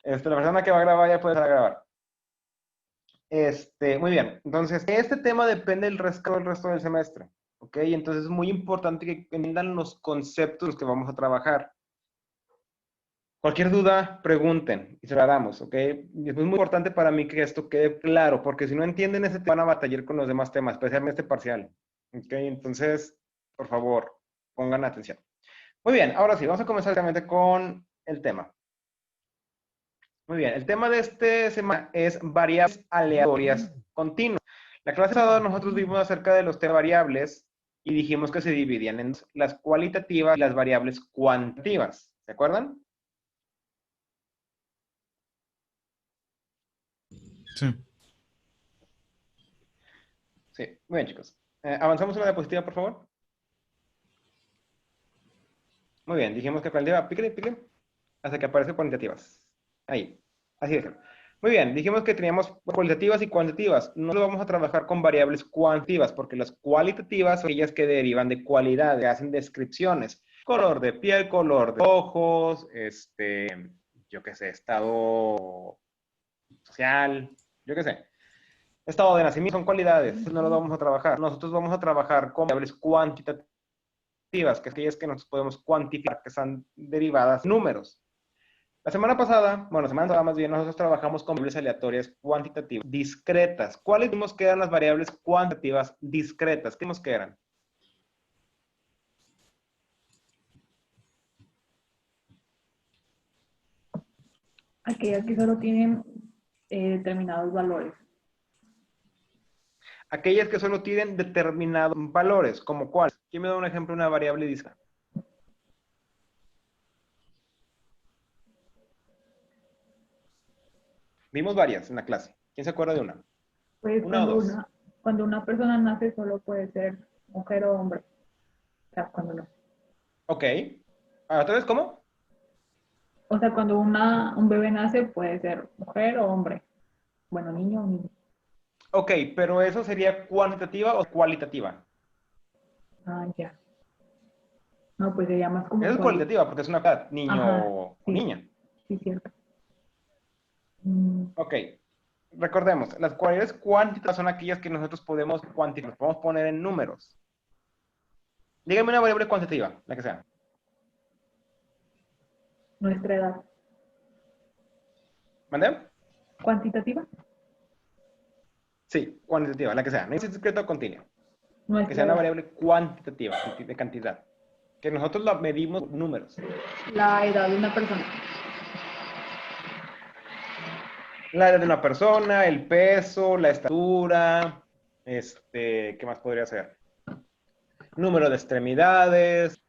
La persona que va a grabar ya puede empezar a grabar. Muy bien. Entonces, este tema depende del resto del semestre. ¿Ok? Entonces es muy importante que entiendan los conceptos que vamos a trabajar. Cualquier duda, pregunten y se la damos, ¿ok? Y es muy importante para mí que esto quede claro, porque si no entienden ese tema van a batallar con los demás temas, especialmente este parcial. ¿Ok? Entonces, por favor, pongan atención. Muy bien, ahora sí, vamos a comenzar directamente con el tema. Muy bien, el tema de este semana es variables aleatorias continuas. La clase pasada nosotros vimos acerca de los temas variables y dijimos que se dividían en las cualitativas y las variables cuantitativas. ¿Se acuerdan? Sí. Sí, muy bien, chicos. Avanzamos a la diapositiva, por favor. Muy bien, dijimos que cualitativa, píquele, píquele, hasta que aparece cuantitativas. Ahí, así es. Muy bien, dijimos que teníamos cualitativas y cuantitativas. No lo vamos a trabajar con variables cuantitativas, porque las cualitativas son aquellas que derivan de cualidades, que hacen descripciones. Color de piel, color de ojos, yo qué sé, estado social, yo qué sé. Estado de nacimiento son cualidades, no lo vamos a trabajar. Nosotros vamos a trabajar con variables cuantitativas, que es aquellas que nosotros podemos cuantificar, que están derivadas de números. La semana pasada, bueno, la semana pasada más bien, nosotros trabajamos con variables aleatorias cuantitativas discretas. ¿Cuáles vimos que eran las variables cuantitativas discretas? ¿Qué vimos que eran? Aquellas que solo tienen determinados valores. Aquellas que solo tienen determinados valores, ¿como cuáles? ¿Quién me da un ejemplo de una variable discreta? Vimos varias en la clase. ¿Quién se acuerda de una? Pues ¿Una o dos? cuando una persona nace solo puede ser mujer o hombre. O sea, cuando no. Ok. ¿Otra vez cómo? O sea, cuando un bebé nace puede ser mujer o hombre. Bueno, niño o niña. Ok, pero ¿eso sería cuantitativa o cualitativa? Ah, ya. No, pues sería más como Esa es cuál. cualitativa porque es una edad, niño Ajá, o sí, niña. sí, cierto. Mm, Ok, recordemos, las cualidades cuantitativas son aquellas que nosotros podemos cuantificar, podemos poner en números. Dígame una variable cuantitativa, la que sea. nuestra edad. ¿Mandé? ¿Cuantitativa? Sí, cuantitativa, la que sea. No es discreto o continua. Que Nuestra sea una edad. variable cuantitativa, de cantidad. Que nosotros la medimos con números. La edad de una persona. La edad de una persona, el peso, la estatura, ¿qué más podría ser? Número de extremidades,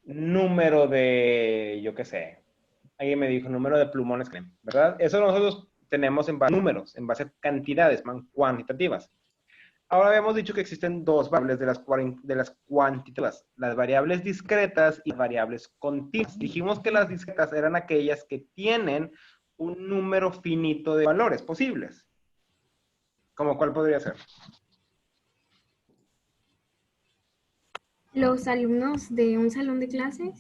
número de, yo qué sé, alguien me dijo número de plumones, ¿verdad? Eso nosotros tenemos en base a números, en base a cantidades cuantitativas. Ahora habíamos dicho que existen dos variables de las cuantitativas, las variables discretas y las variables continuas. Dijimos que las discretas eran aquellas que tienen un número finito de valores posibles. ¿Cómo cuál podría ser? Los alumnos de un salón de clases.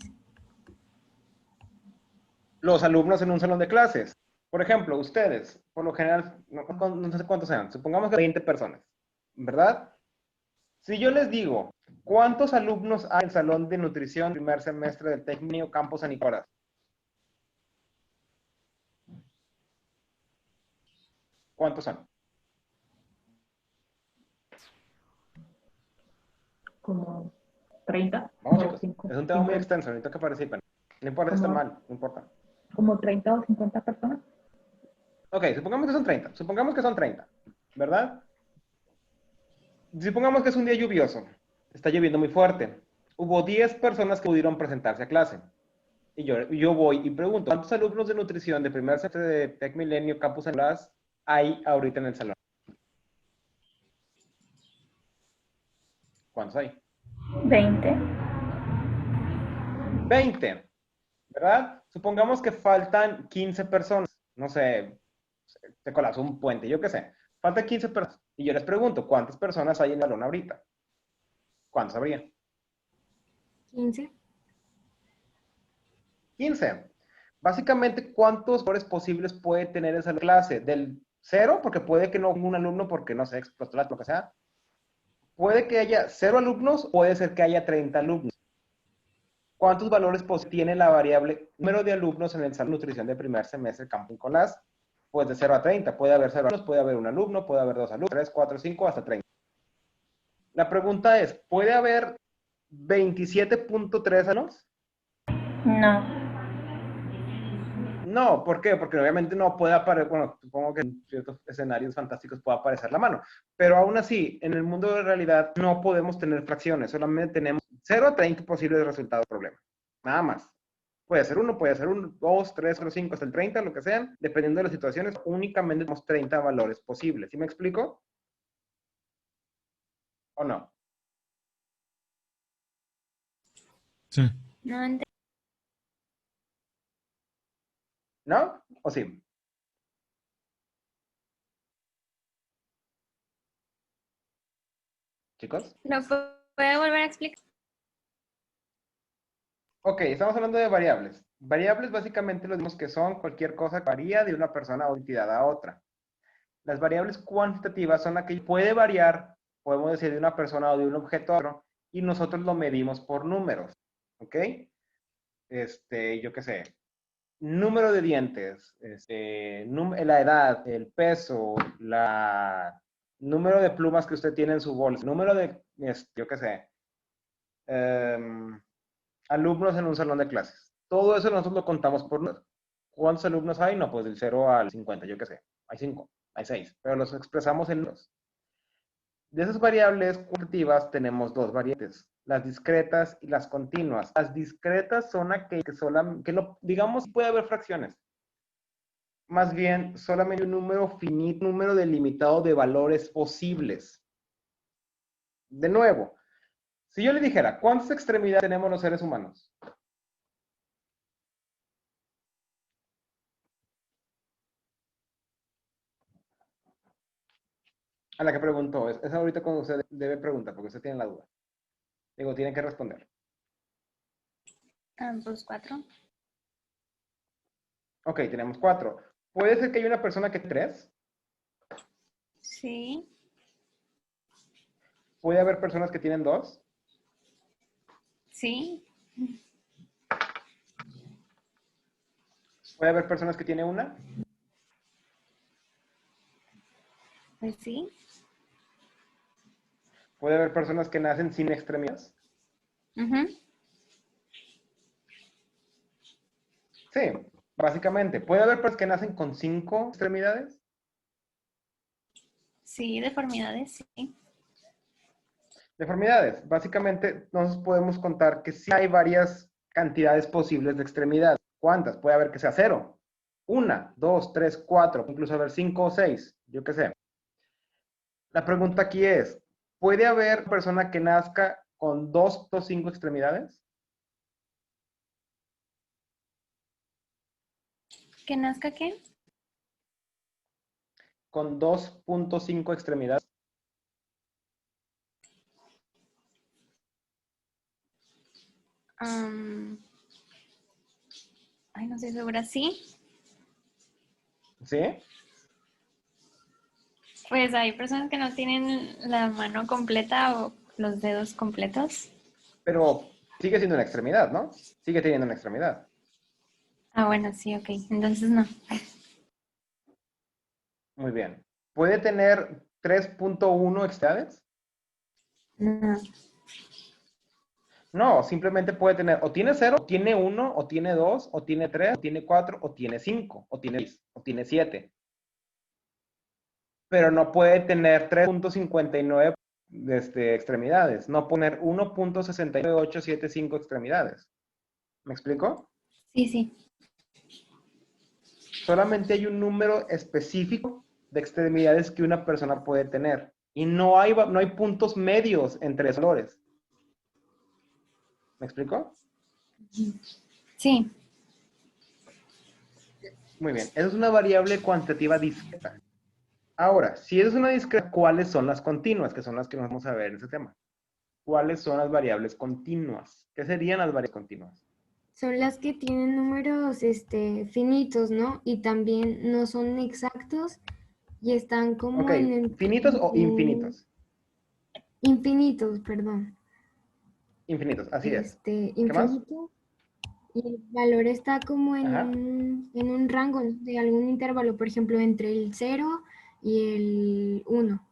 Los alumnos en un salón de clases. Por ejemplo, ustedes, por lo general, no sé cuántos sean, supongamos que 20 personas, ¿verdad? Si yo les digo, ¿cuántos alumnos hay en el salón de nutrición primer semestre del Técnico Campus San Nicolás? ¿Cuántos son? Como 30 Vamos, o chicos. Es un tema muy 50, extenso, necesito que participen. No importa si están como, mal, no importa. como 30 o 50 personas. Ok, supongamos que son 30. Supongamos que son 30, ¿verdad? Supongamos que es un día lluvioso. Está lloviendo muy fuerte. Hubo 10 personas que pudieron presentarse a clase. Y yo voy y pregunto, ¿cuántos alumnos de nutrición de primer semestre de Tec Milenio Campus San Nicolás hay ahorita en el salón? ¿Cuántos hay? 20. 20, ¿verdad? Supongamos que faltan 15 personas. No sé, te colapsó un puente, yo qué sé. Faltan 15 personas. Y yo les pregunto, ¿cuántas personas hay en el salón ahorita? ¿Cuántos habría? 15. 15. Básicamente, ¿cuántos valores posibles puede tener esa clase? Del 0, porque puede que no haya un alumno porque, no sé, explotó lo que sea. Puede que haya 0 alumnos, puede ser que haya 30 alumnos. ¿Cuántos valores tiene la variable número de alumnos en el salón de nutrición de primer semestre Campo Nicolás? Pues de 0 a 30. Puede haber 0 alumnos, puede haber un alumno, puede haber 2 alumnos, 3, 4, 5, hasta 30. La pregunta es, ¿puede haber 27.3 alumnos? No. No, ¿por qué? Porque obviamente no puede aparecer, bueno, supongo que en ciertos escenarios fantásticos puede aparecer la mano, pero aún así, en el mundo de realidad no podemos tener fracciones, solamente tenemos 0 a 30 posibles resultados del problema, nada más. Puede ser 1, puede ser 1, 2, 3, 4, 5, hasta el 30, lo que sean, dependiendo de las situaciones, únicamente tenemos 30 valores posibles. ¿Sí me explico? ¿O no? Sí. No ent- ¿No? ¿O sí? ¿Chicos? ¿Lo puede volver a explicar? Ok, estamos hablando de variables. Variables básicamente lo dimos que son cualquier cosa que varía de una persona o entidad a otra. Las variables cuantitativas son aquellas que puede variar, podemos decir, de una persona o de un objeto a otro, y nosotros lo medimos por números. ¿Ok? Yo qué sé. Número de dientes, la edad, el peso, número de plumas que usted tiene en su bolsa, número de, yo qué sé, alumnos en un salón de clases. Todo eso nosotros lo contamos por números. ¿Cuántos alumnos hay? No, pues del 0 al 50, yo qué sé. Hay 5, hay 6, pero los expresamos en números. De esas variables cuantitativas tenemos dos variantes, las discretas y las continuas. Las discretas son aquellas digamos, puede haber fracciones. Más bien, solamente un número finito, un número delimitado de valores posibles. De nuevo, si yo le dijera, ¿cuántas extremidades tenemos los seres humanos? A la que preguntó, es ahorita cuando usted debe preguntar, porque usted tiene la duda. Digo, tiene que responder. Pues 4. Ok, tenemos 4. ¿Puede ser que haya una persona que 3? Sí. ¿Puede haber personas que tienen 2? Sí. ¿Puede haber personas que tienen 1? Pues sí. ¿Puede haber personas que nacen sin extremidades? Ujú. Sí, básicamente. ¿Puede haber personas que nacen con 5 extremidades? Sí, deformidades, sí. Deformidades. Básicamente, nosotros podemos contar que sí hay varias cantidades posibles de extremidades. ¿Cuántas? Puede haber que sea 0, 1, 2, 3, 4, incluso haber 5 o 6, yo qué sé. La pregunta aquí es, ¿puede haber una persona que nazca con 2 o 5 extremidades? ¿Que nazca qué? Con 2.5 extremidades. Am, Ay, no estoy segura. Sí. ¿Sí? Pues hay personas que no tienen la mano completa o los dedos completos. Pero sigue siendo una extremidad, ¿no? Sigue teniendo una extremidad. Ah, bueno, sí, ok. Entonces no. Muy bien. ¿Puede tener 3.1 extremidades? No. No, simplemente puede tener, o tiene 0, o tiene 1, o tiene 2, o tiene 3, o tiene 4, o tiene 5, o tiene 6, o tiene 7. Pero no puede tener 3.59 extremidades. No poner 1.69875 extremidades. ¿Me explico? Sí, sí. Solamente hay un número específico de extremidades que una persona puede tener. Y no hay puntos medios entre esos valores. ¿Me explico? Sí. Muy bien. Esa es una variable cuantitativa discreta. Ahora, si es una discreta, ¿cuáles son las continuas? Que son las que nos vamos a ver en este tema. ¿Cuáles son las variables continuas? ¿Qué serían las variables continuas? son las que tienen números finitos, ¿no? Y también no son exactos y están Ok, como ¿finitos o infinitos? infinitos, perdón. Infinitos, así es. ¿Qué más? Infinito. Y el valor está como Ajá, en un rango, ¿no? De algún intervalo, por ejemplo, entre el 0 y el 1.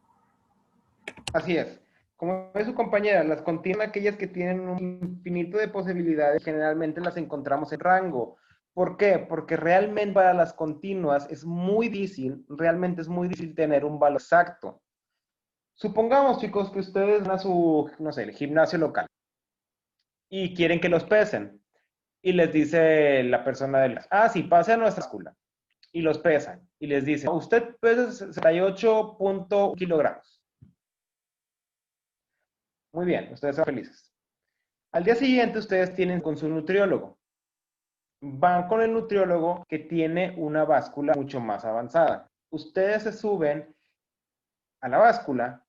así es. Como es su compañera, las continuas aquellas que tienen un infinito de posibilidades, generalmente las encontramos en rango. ¿Por qué? Porque realmente para las continuas es muy difícil, realmente es muy difícil tener un valor exacto. Supongamos, chicos, que ustedes van a su, no sé, el gimnasio local y quieren que los pesen. Y les dice la persona de las, sí, pase a nuestra escuela. Y los pesan. Y les dice, usted pesa 68 kilogramos. Muy bien, ustedes son felices. Al día siguiente ustedes tienen con su nutriólogo. Van con el nutriólogo que tiene una báscula mucho más avanzada. Ustedes se suben a la báscula.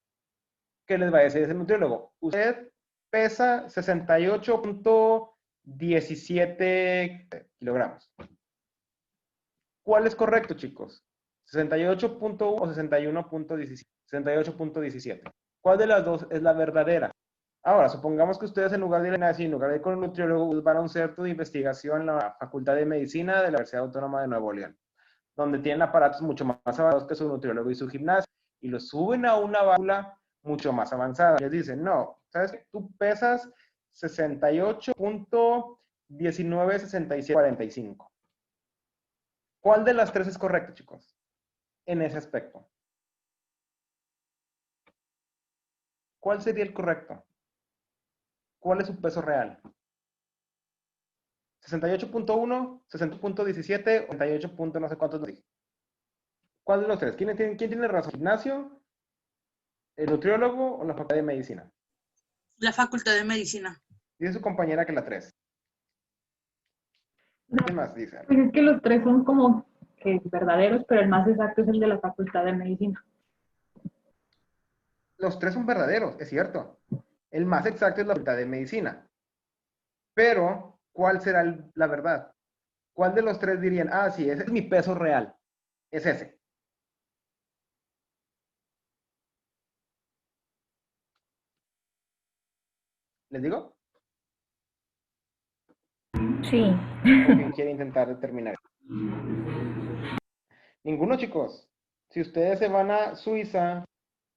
¿Qué les va a decir ese nutriólogo? Usted pesa 68.17 kilogramos. ¿Cuál es correcto, chicos? ¿68.1 o 61.17? 68.17. ¿Cuál de las dos es la verdadera? Ahora, supongamos que ustedes en lugar de ir a en lugar de ir con un nutriólogo, van a un centro de investigación en la Facultad de Medicina de la Universidad Autónoma de Nuevo León, donde tienen aparatos mucho más avanzados que su nutriólogo y su gimnasio, y los suben a una válvula mucho más avanzada. Les dicen, no, ¿sabes qué? Tú pesas 68.196745. ¿Cuál de las tres es correcto, chicos? En ese aspecto. ¿Cuál sería el correcto? ¿Cuál es su peso real? 68.1, 60.17, 88. No sé cuántos dije. ¿Cuál de los tres? ¿Quién tiene razón? ¿El gimnasio, el nutriólogo o la facultad de medicina? La Facultad de Medicina. Dice su compañera que la 3. No, ¿Quién más dice? pues es que los tres son como que verdaderos, pero el más exacto es el de la Facultad de Medicina. Los tres son verdaderos, es cierto. El más exacto es la facultad de medicina. Pero, ¿cuál será la verdad? ¿Cuál de los tres dirían, sí, ese es mi peso real? Es ese. ¿Les digo? Sí. ¿O quién quiere intentar determinar? Ninguno, chicos. Si ustedes se van a Suiza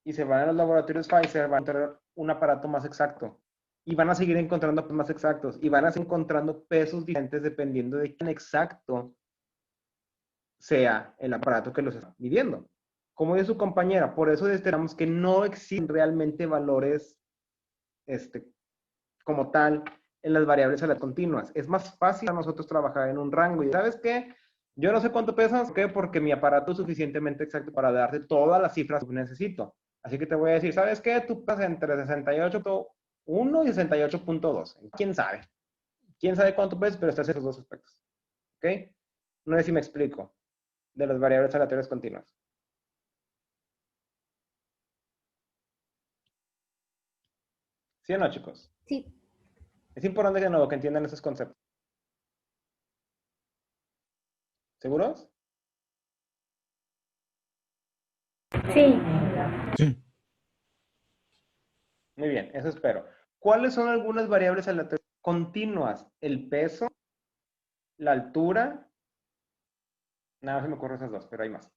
y se van a los laboratorios Pfizer, van a encontrar un aparato más exacto. Y van a seguir encontrando más exactos. Y van a seguir encontrando pesos diferentes dependiendo de quién exacto sea el aparato que los está midiendo. Como dice su compañera, por eso determinamos que no existen realmente valores como tal en las variables a las continuas. Es más fácil a nosotros trabajar en un rango. ¿Y sabes qué? Yo no sé cuánto pesas, ¿qué? Porque mi aparato es suficientemente exacto para darte todas las cifras que necesito. Así que te voy a decir, ¿sabes qué? Tú pesas entre 68.1 y 68.2. ¿Quién sabe? ¿Quién sabe cuánto pesas? Pero estás en esos dos aspectos. ¿Ok? No sé si me explico de las variables aleatorias continuas. ¿Sí o no, chicos? Sí, Es importante de nuevo que entiendan esos conceptos. ¿Seguros? Sí. Sí. Muy bien, eso espero. ¿Cuáles son algunas variables aleatorias continuas? El peso, la altura, nada más se me ocurren esas dos, pero hay más.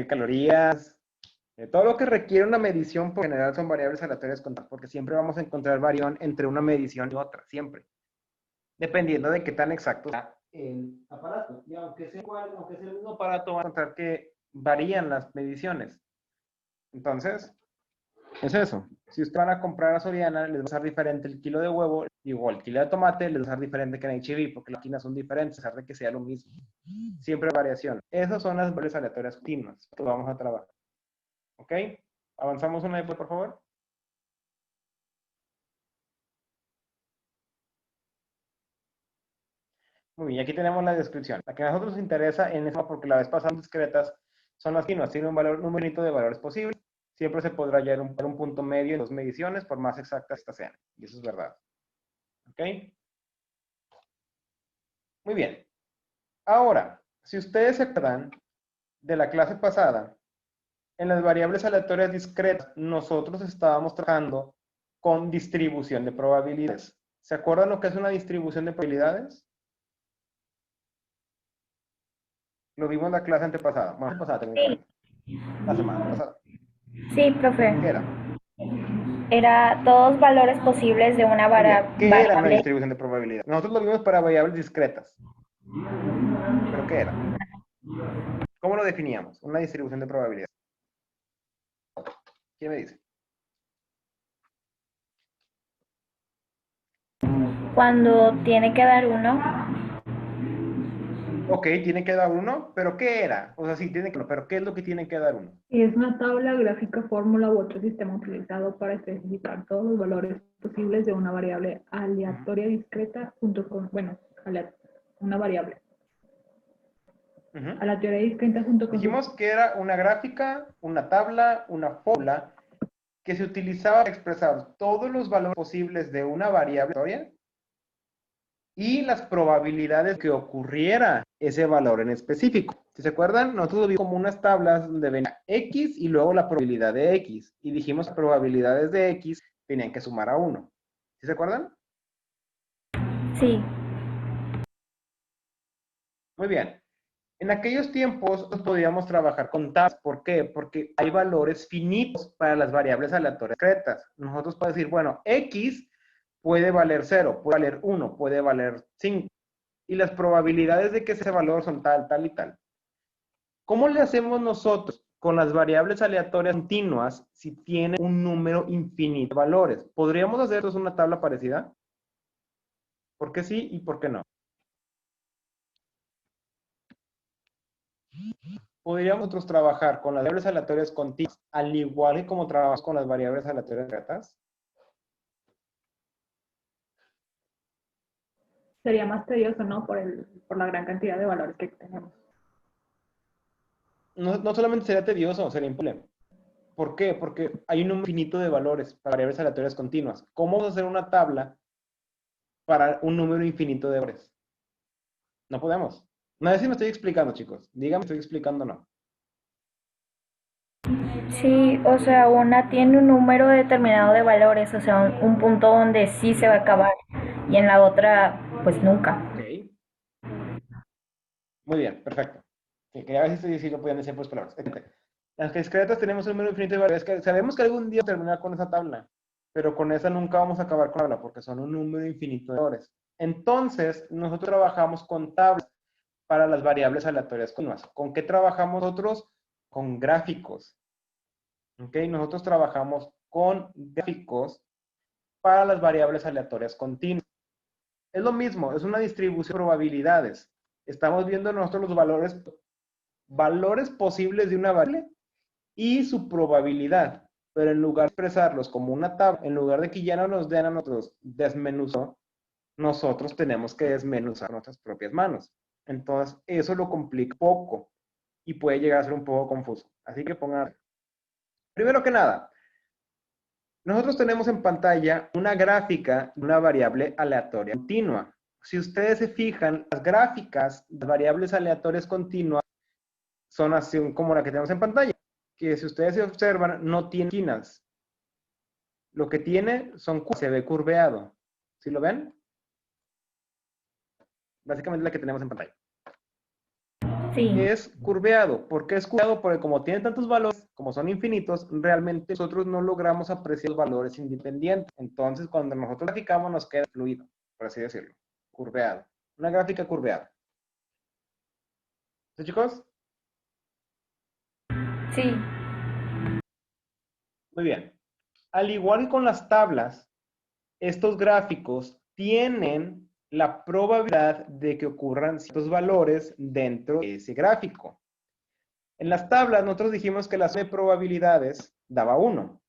Calorías, todo lo que requiere una medición por general son variables aleatorias continuas, porque siempre vamos a encontrar variación entre una medición y otra, siempre. Dependiendo de qué tan exacto sea el aparato. Y aunque sea igual, aunque sea el mismo aparato, van a encontrar que varían las mediciones. Entonces, es eso. Si ustedes van a comprar a Soriana, les va a ser diferente el kilo de huevo, igual el kilo de tomate les va a ser diferente que en H-E-B, porque las máquinas son diferentes, a pesar de que sea lo mismo. Siempre hay variación. Esas son las variables aleatorias continuas que vamos a trabajar. ¿Ok? Avanzamos una vez, por favor. Muy bien, aquí tenemos la descripción. La que a nosotros nos interesa en esa, porque la vez pasada discretas, son las continuas. Tiene un valor numerito de valores posibles. Siempre se podrá hallar un punto medio en dos mediciones, por más exactas que sean. Y eso es verdad. ¿Ok? Muy bien. Ahora, si ustedes se acuerdan de la clase pasada, en las variables aleatorias discretas, nosotros estábamos trabajando con distribución de probabilidades. ¿Se acuerdan lo que es una distribución de probabilidades? Lo vimos en la clase antepasada. Bueno, pasada técnicamente. La semana pasada. Sí, profe. ¿Qué era? Era todos valores posibles de una Muy bien. ¿Qué era una variable. distribución de probabilidades? Nosotros lo vimos para variables discretas. ¿Pero qué era? ¿Cómo lo definíamos? Una distribución de probabilidades. ¿Quién me dice? Cuando tiene que dar uno, Ok, tiene que dar uno, pero ¿qué era? O sea, sí, tiene que, pero ¿qué es lo que tiene que dar uno? Es una tabla, gráfica, fórmula u otro sistema utilizado para especificar todos los valores posibles de una variable aleatoria discreta junto con, bueno, una variable Ujú. aleatoria discreta junto con Dijimos que era una gráfica, una tabla, una fórmula que se utilizaba para expresar todos los valores posibles de una variable aleatoria y las probabilidades que ocurriera ese valor en específico. Si se acuerdan, nosotros vimos como unas tablas donde venía X y luego la probabilidad de X. Y dijimos que probabilidades de X tenían que sumar a 1. ¿Sí se acuerdan? sí. Muy bien. En aquellos tiempos podíamos trabajar con tablas. ¿Por qué? Porque hay valores finitos para las variables aleatorias discretas. Nosotros podemos decir, bueno, X puede valer 0, puede valer 1, puede valer 5. Y las probabilidades de que ese valor son tal, tal y tal. ¿Cómo le hacemos nosotros con las variables aleatorias continuas si tiene un número infinito de valores? ¿Podríamos hacer entonces una tabla parecida? ¿Por qué sí y por qué no? ¿Podríamos nosotros trabajar con las variables aleatorias continuas al igual que como trabajamos con las variables aleatorias discretas? sería más tedioso, ¿no? Por la gran cantidad de valores que tenemos. No solamente sería tedioso, sería imposible. ¿Por qué? Porque hay un número infinito de valores para variables aleatorias continuas. ¿Cómo vamos a hacer una tabla para un número infinito de valores? No podemos. No sé si me estoy explicando, chicos. Díganme si estoy explicando o no. Sí, o sea, una tiene un número determinado de valores, o sea, un punto donde sí se va a acabar y en la otra, pues nunca. Ok. Muy bien, perfecto. Sí, quería ver si lo podían decir por palabras. Excelente. Las discretas tenemos un número infinito de valores. Sabemos que algún día terminar con esa tabla, pero con esa nunca vamos a acabar con la tabla porque son un número infinito de valores. Entonces, nosotros trabajamos con tablas para las variables aleatorias continuas. ¿Con qué trabajamos nosotros? Con gráficos. ¿Ok? Nosotros trabajamos con gráficos para las variables aleatorias continuas. Es lo mismo, es una distribución de probabilidades. Estamos viendo nosotros los valores posibles de una variable y su probabilidad. Pero en lugar de expresarlos como una tabla, en lugar de que ya no nos den a nosotros desmenuzar, nosotros tenemos que desmenuzar nuestras propias manos. Entonces, eso lo complica poco y puede llegar a ser un poco confuso. Así que pongan, primero que nada, nosotros tenemos en pantalla una gráfica de una variable aleatoria continua. Si ustedes se fijan, las gráficas de variables aleatorias continuas son así como la que tenemos en pantalla, que si ustedes se observan, no tiene esquinas. Lo que tiene son curvas, se ve curveado. ¿Sí lo ven? Básicamente la que tenemos en pantalla. Sí, Es curveado. ¿Por qué es curveado? Porque como tiene tantos valores, como son infinitos, realmente nosotros no logramos apreciar los valores independientes. Entonces, cuando nosotros graficamos, nos queda fluido, por así decirlo. Curveado. Una gráfica curveada. ¿Sí, chicos? sí, Muy bien. Al igual que con las tablas, estos gráficos tienen la probabilidad de que ocurran ciertos valores dentro de ese gráfico. En las tablas nosotros dijimos que la suma de probabilidades daba 1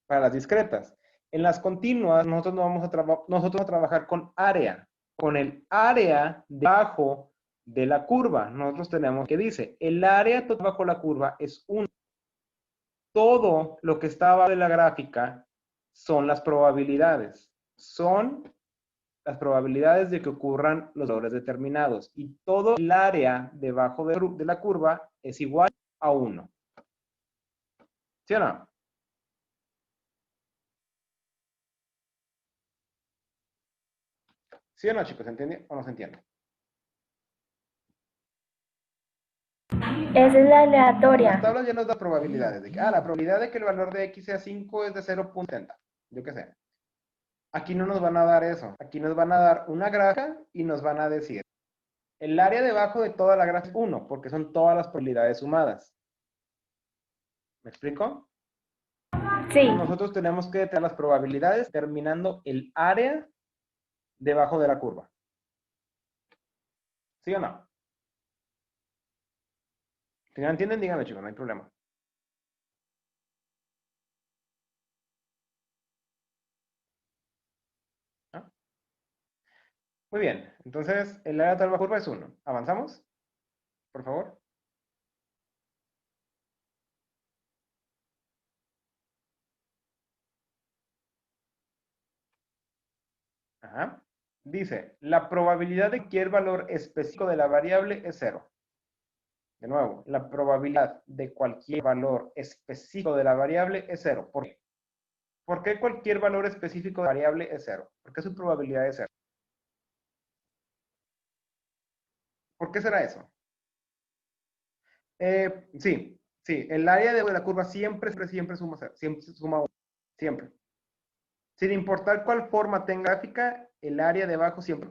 para las discretas. En las continuas nosotros no vamos a trabajar con área, con el área debajo de la curva. Nosotros tenemos que dice, el área total bajo la curva es 1. Todo lo que está abajo de la gráfica son las probabilidades. Son las probabilidades de que ocurran los valores determinados. Y todo el área debajo de la curva es igual a 1. ¿Sí o no? ¿Sí o no, chicos? ¿Se entiende o no se entiende? Esa es la En las aleatoria. tablas ya nos da probabilidades. De que, la probabilidad de que el valor de x sea 5 es de 0.70. Yo qué sé. Aquí no nos van a dar eso. Aquí nos van a dar una gráfica y nos van a decir, el área debajo de toda la gráfica es 1, porque son todas las probabilidades sumadas. ¿Me explico? Sí. Nosotros tenemos que determinar las probabilidades determinando el área debajo de la curva. ¿Sí o no? Si no entienden, díganme, chicos, no hay problema. ¿No? Muy bien, entonces el área de la curva es 1. ¿Avanzamos? Por favor. Ajá. Dice, la probabilidad de cualquier valor específico de la variable es 0. De nuevo, la probabilidad de cualquier valor específico de la variable es 0. ¿Por qué? ¿Por qué cualquier valor específico de la variable es 0? ¿Por qué su probabilidad es 0? ¿Por qué será eso? Sí, el área de la curva siempre suma 0, siempre suma 1, siempre. Sin importar cuál forma tenga gráfica, el área de abajo siempre.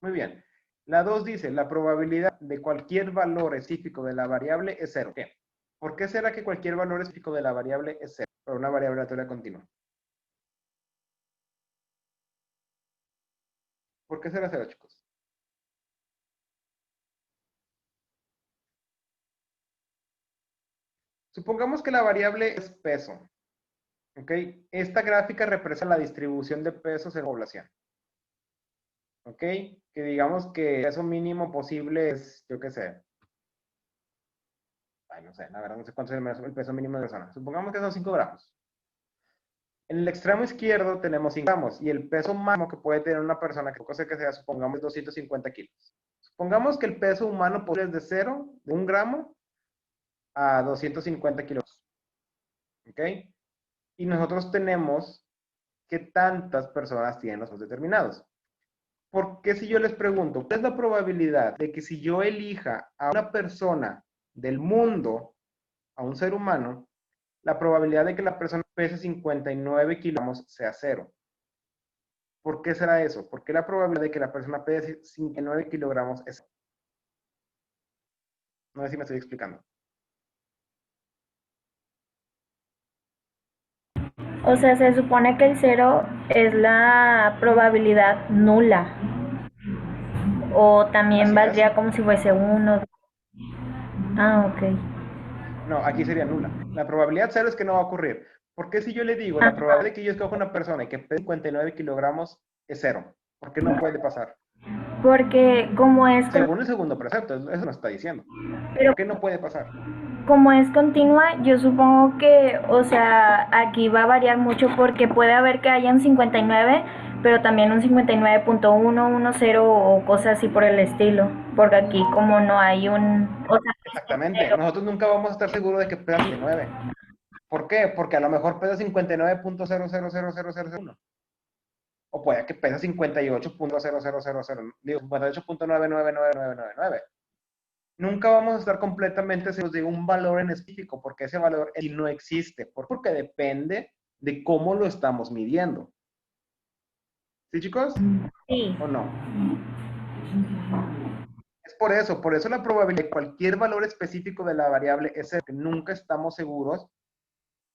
Muy bien. La 2 dice, la probabilidad de cualquier valor específico de la variable es 0. ¿Qué? ¿Por qué será que cualquier valor específico de la variable es 0? Para una variable aleatoria continua. ¿Por qué será 0, chicos? Supongamos que la variable es peso. ¿Ok? Esta gráfica representa la distribución de pesos en la población. ¿Ok? Que digamos que el peso mínimo posible es, yo qué sé. Ay, no sé, la verdad no sé cuánto es el peso mínimo de persona. Supongamos que son 5 gramos. En el extremo izquierdo tenemos 5 gramos y el peso máximo que puede tener una persona, que cosa que sea, supongamos 250 kilos. Supongamos que el peso humano posible es de 0, de 1 gramo a 250 kilos. ¿Ok? Y nosotros tenemos que tantas personas tienen los pesos determinados. Porque si yo les pregunto, ¿cuál es la probabilidad de que si yo elija a una persona del mundo, a un ser humano, la probabilidad de que la persona pese 59 kilogramos sea 0? ¿Por qué será eso? ¿Por qué la probabilidad de que la persona pese 59 kilogramos es 0? No sé si me estoy explicando. O sea, se supone que el 0 es la probabilidad nula. O también Así es. valdría como si fuese 1. Ah, ok. No, aquí sería nula. La probabilidad 0 es que no va a ocurrir. ¿Por qué si yo le digo, la Ah, probabilidad de que yo escoja una persona y que pese 59 kilogramos es 0? ¿Por qué no puede pasar? porque Según el segundo precepto, eso nos está diciendo. pero ¿Por qué no puede pasar? como es continua, yo supongo que, o sea, aquí va a variar mucho porque puede haber que hayan 59, pero también un 59.110 o cosas así por el estilo. Porque aquí como no hay un, o sea, Exactamente. Nosotros nunca vamos a estar seguros de que pesa 59. ¿Por qué? Porque a lo mejor pesa 59.0000001. O puede que pesa 58.00000. Digo, 58.9999999. Nunca vamos a estar completamente seguros de un valor en específico, porque ese valor en sí no existe. Porque depende de cómo lo estamos midiendo. ¿Sí, chicos? sí. ¿O no? Es por eso la probabilidad de cualquier valor específico de la variable es 0, que nunca estamos seguros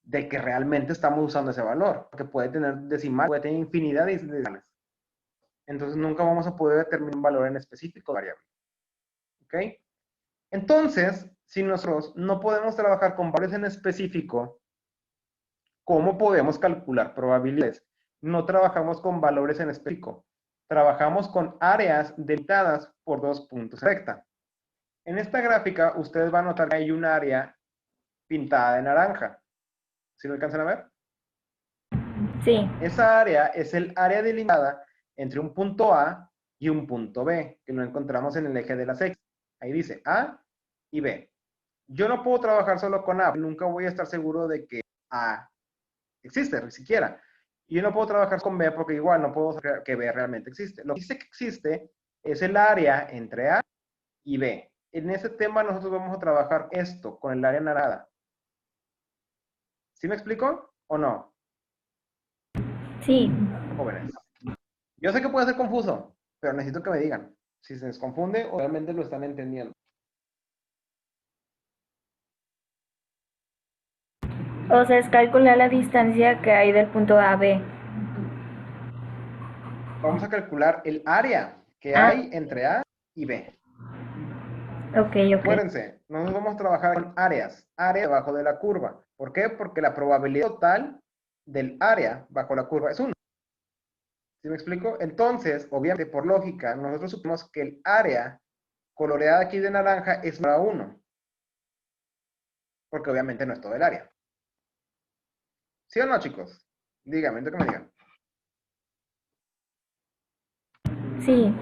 de que realmente estamos usando ese valor, porque puede tener decimales, puede tener infinidad de decimales. Entonces nunca vamos a poder determinar un valor en específico de variable. ¿Ok? Entonces, si nosotros no podemos trabajar con valores en específico, ¿cómo podemos calcular probabilidades? No trabajamos con valores en específico, trabajamos con áreas delimitadas por 2 puntos recta. En esta gráfica, ustedes van a notar que hay un área pintada de naranja. ¿Sí lo alcanzan a ver? Sí. Esa área es el área delimitada entre un punto A y un punto B, que lo encontramos en el eje de las X. Ahí dice A y B. Yo no puedo trabajar solo con A, nunca voy a estar seguro de que A existe, ni siquiera. Y yo no puedo trabajar con B porque igual no puedo saber que B realmente existe. Lo que dice que existe es el área entre A y B. En ese tema nosotros vamos a trabajar esto con el área naranja. ¿Sí me explico o no? Sí. Jóvenes. Yo sé que puede ser confuso, pero necesito que me digan si se les confunde o realmente lo están entendiendo. O sea, es calcular la distancia que hay del punto A a B. Vamos a calcular el área que Ah, hay entre A y B. ok. Acuérdense, nosotros vamos a trabajar con áreas, área debajo de la curva. ¿Por qué? Porque la probabilidad total del área bajo la curva es 1. ¿Sí me explico? Entonces, obviamente, por lógica, nosotros suponemos que el área coloreada aquí de naranja es para 1. Porque obviamente no es todo el área. ¿Sí o no, chicos? Díganme, que me digan. Sí.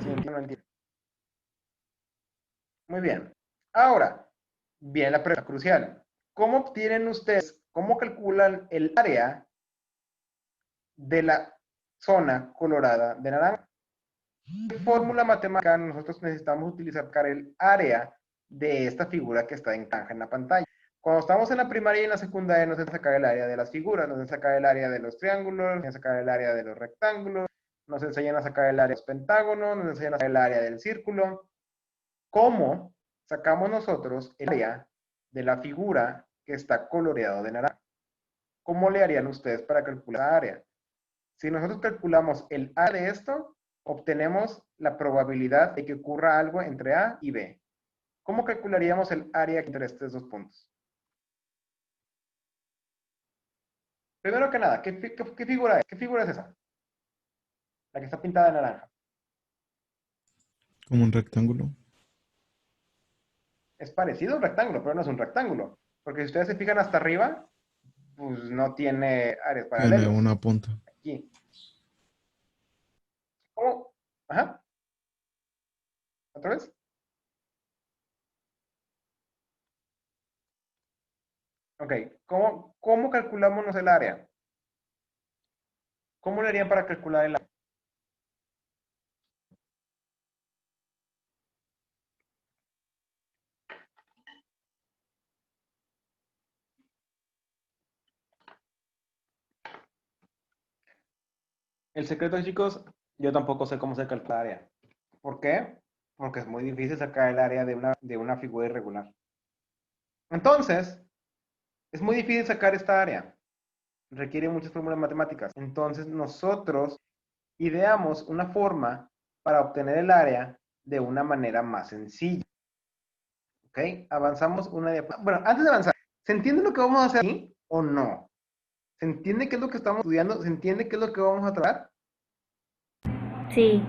Sí, entiendo, no entiendo. Muy bien. Ahora, viene la pregunta crucial. ¿Cómo obtienen ustedes, cómo calculan el área de la zona colorada de naranja? ¿Qué fórmula matemática nosotros necesitamos utilizar para el área de esta figura que está en naranja en la pantalla? Cuando estamos en la primaria y en la secundaria nos enseñan a sacar el área de las figuras, nos enseñan a sacar el área de los triángulos, nos enseñan a sacar el área de los rectángulos, nos enseñan a sacar el área de los pentágonos, nos enseñan a sacar el área del círculo. ¿Cómo sacamos nosotros el área de la figura que está coloreado de naranja? ¿Cómo le harían ustedes para calcular la área? Si nosotros calculamos el área de esto, obtenemos la probabilidad de que ocurra algo entre A y B. ¿Cómo calcularíamos el área entre estos dos puntos? Primero que nada, ¿qué figura es? ¿Qué figura es esa? La que está pintada de naranja. Como un rectángulo. Es parecido a un rectángulo, pero no es un rectángulo. Porque si ustedes se fijan hasta arriba, pues no tiene áreas Tiene paralelos. una punta. Aquí. ¿Cómo? Ajá. ¿Otra vez? Ok. ¿Cómo calculamos el área? ¿Cómo le harían para calcular el área? El secreto, chicos, yo tampoco sé cómo se calcula el área. ¿Por qué? Porque es muy difícil sacar el área de una figura irregular. Entonces, es muy difícil sacar esta área. Requiere muchas fórmulas matemáticas. Entonces, nosotros ideamos una forma para obtener el área de una manera más sencilla. ¿Ok? Avanzamos una diapositiva. Bueno, antes de avanzar, ¿se entiende lo que vamos a hacer aquí o no? ¿Se entiende qué es lo que estamos estudiando? ¿Se entiende qué es lo que vamos a tratar? Sí.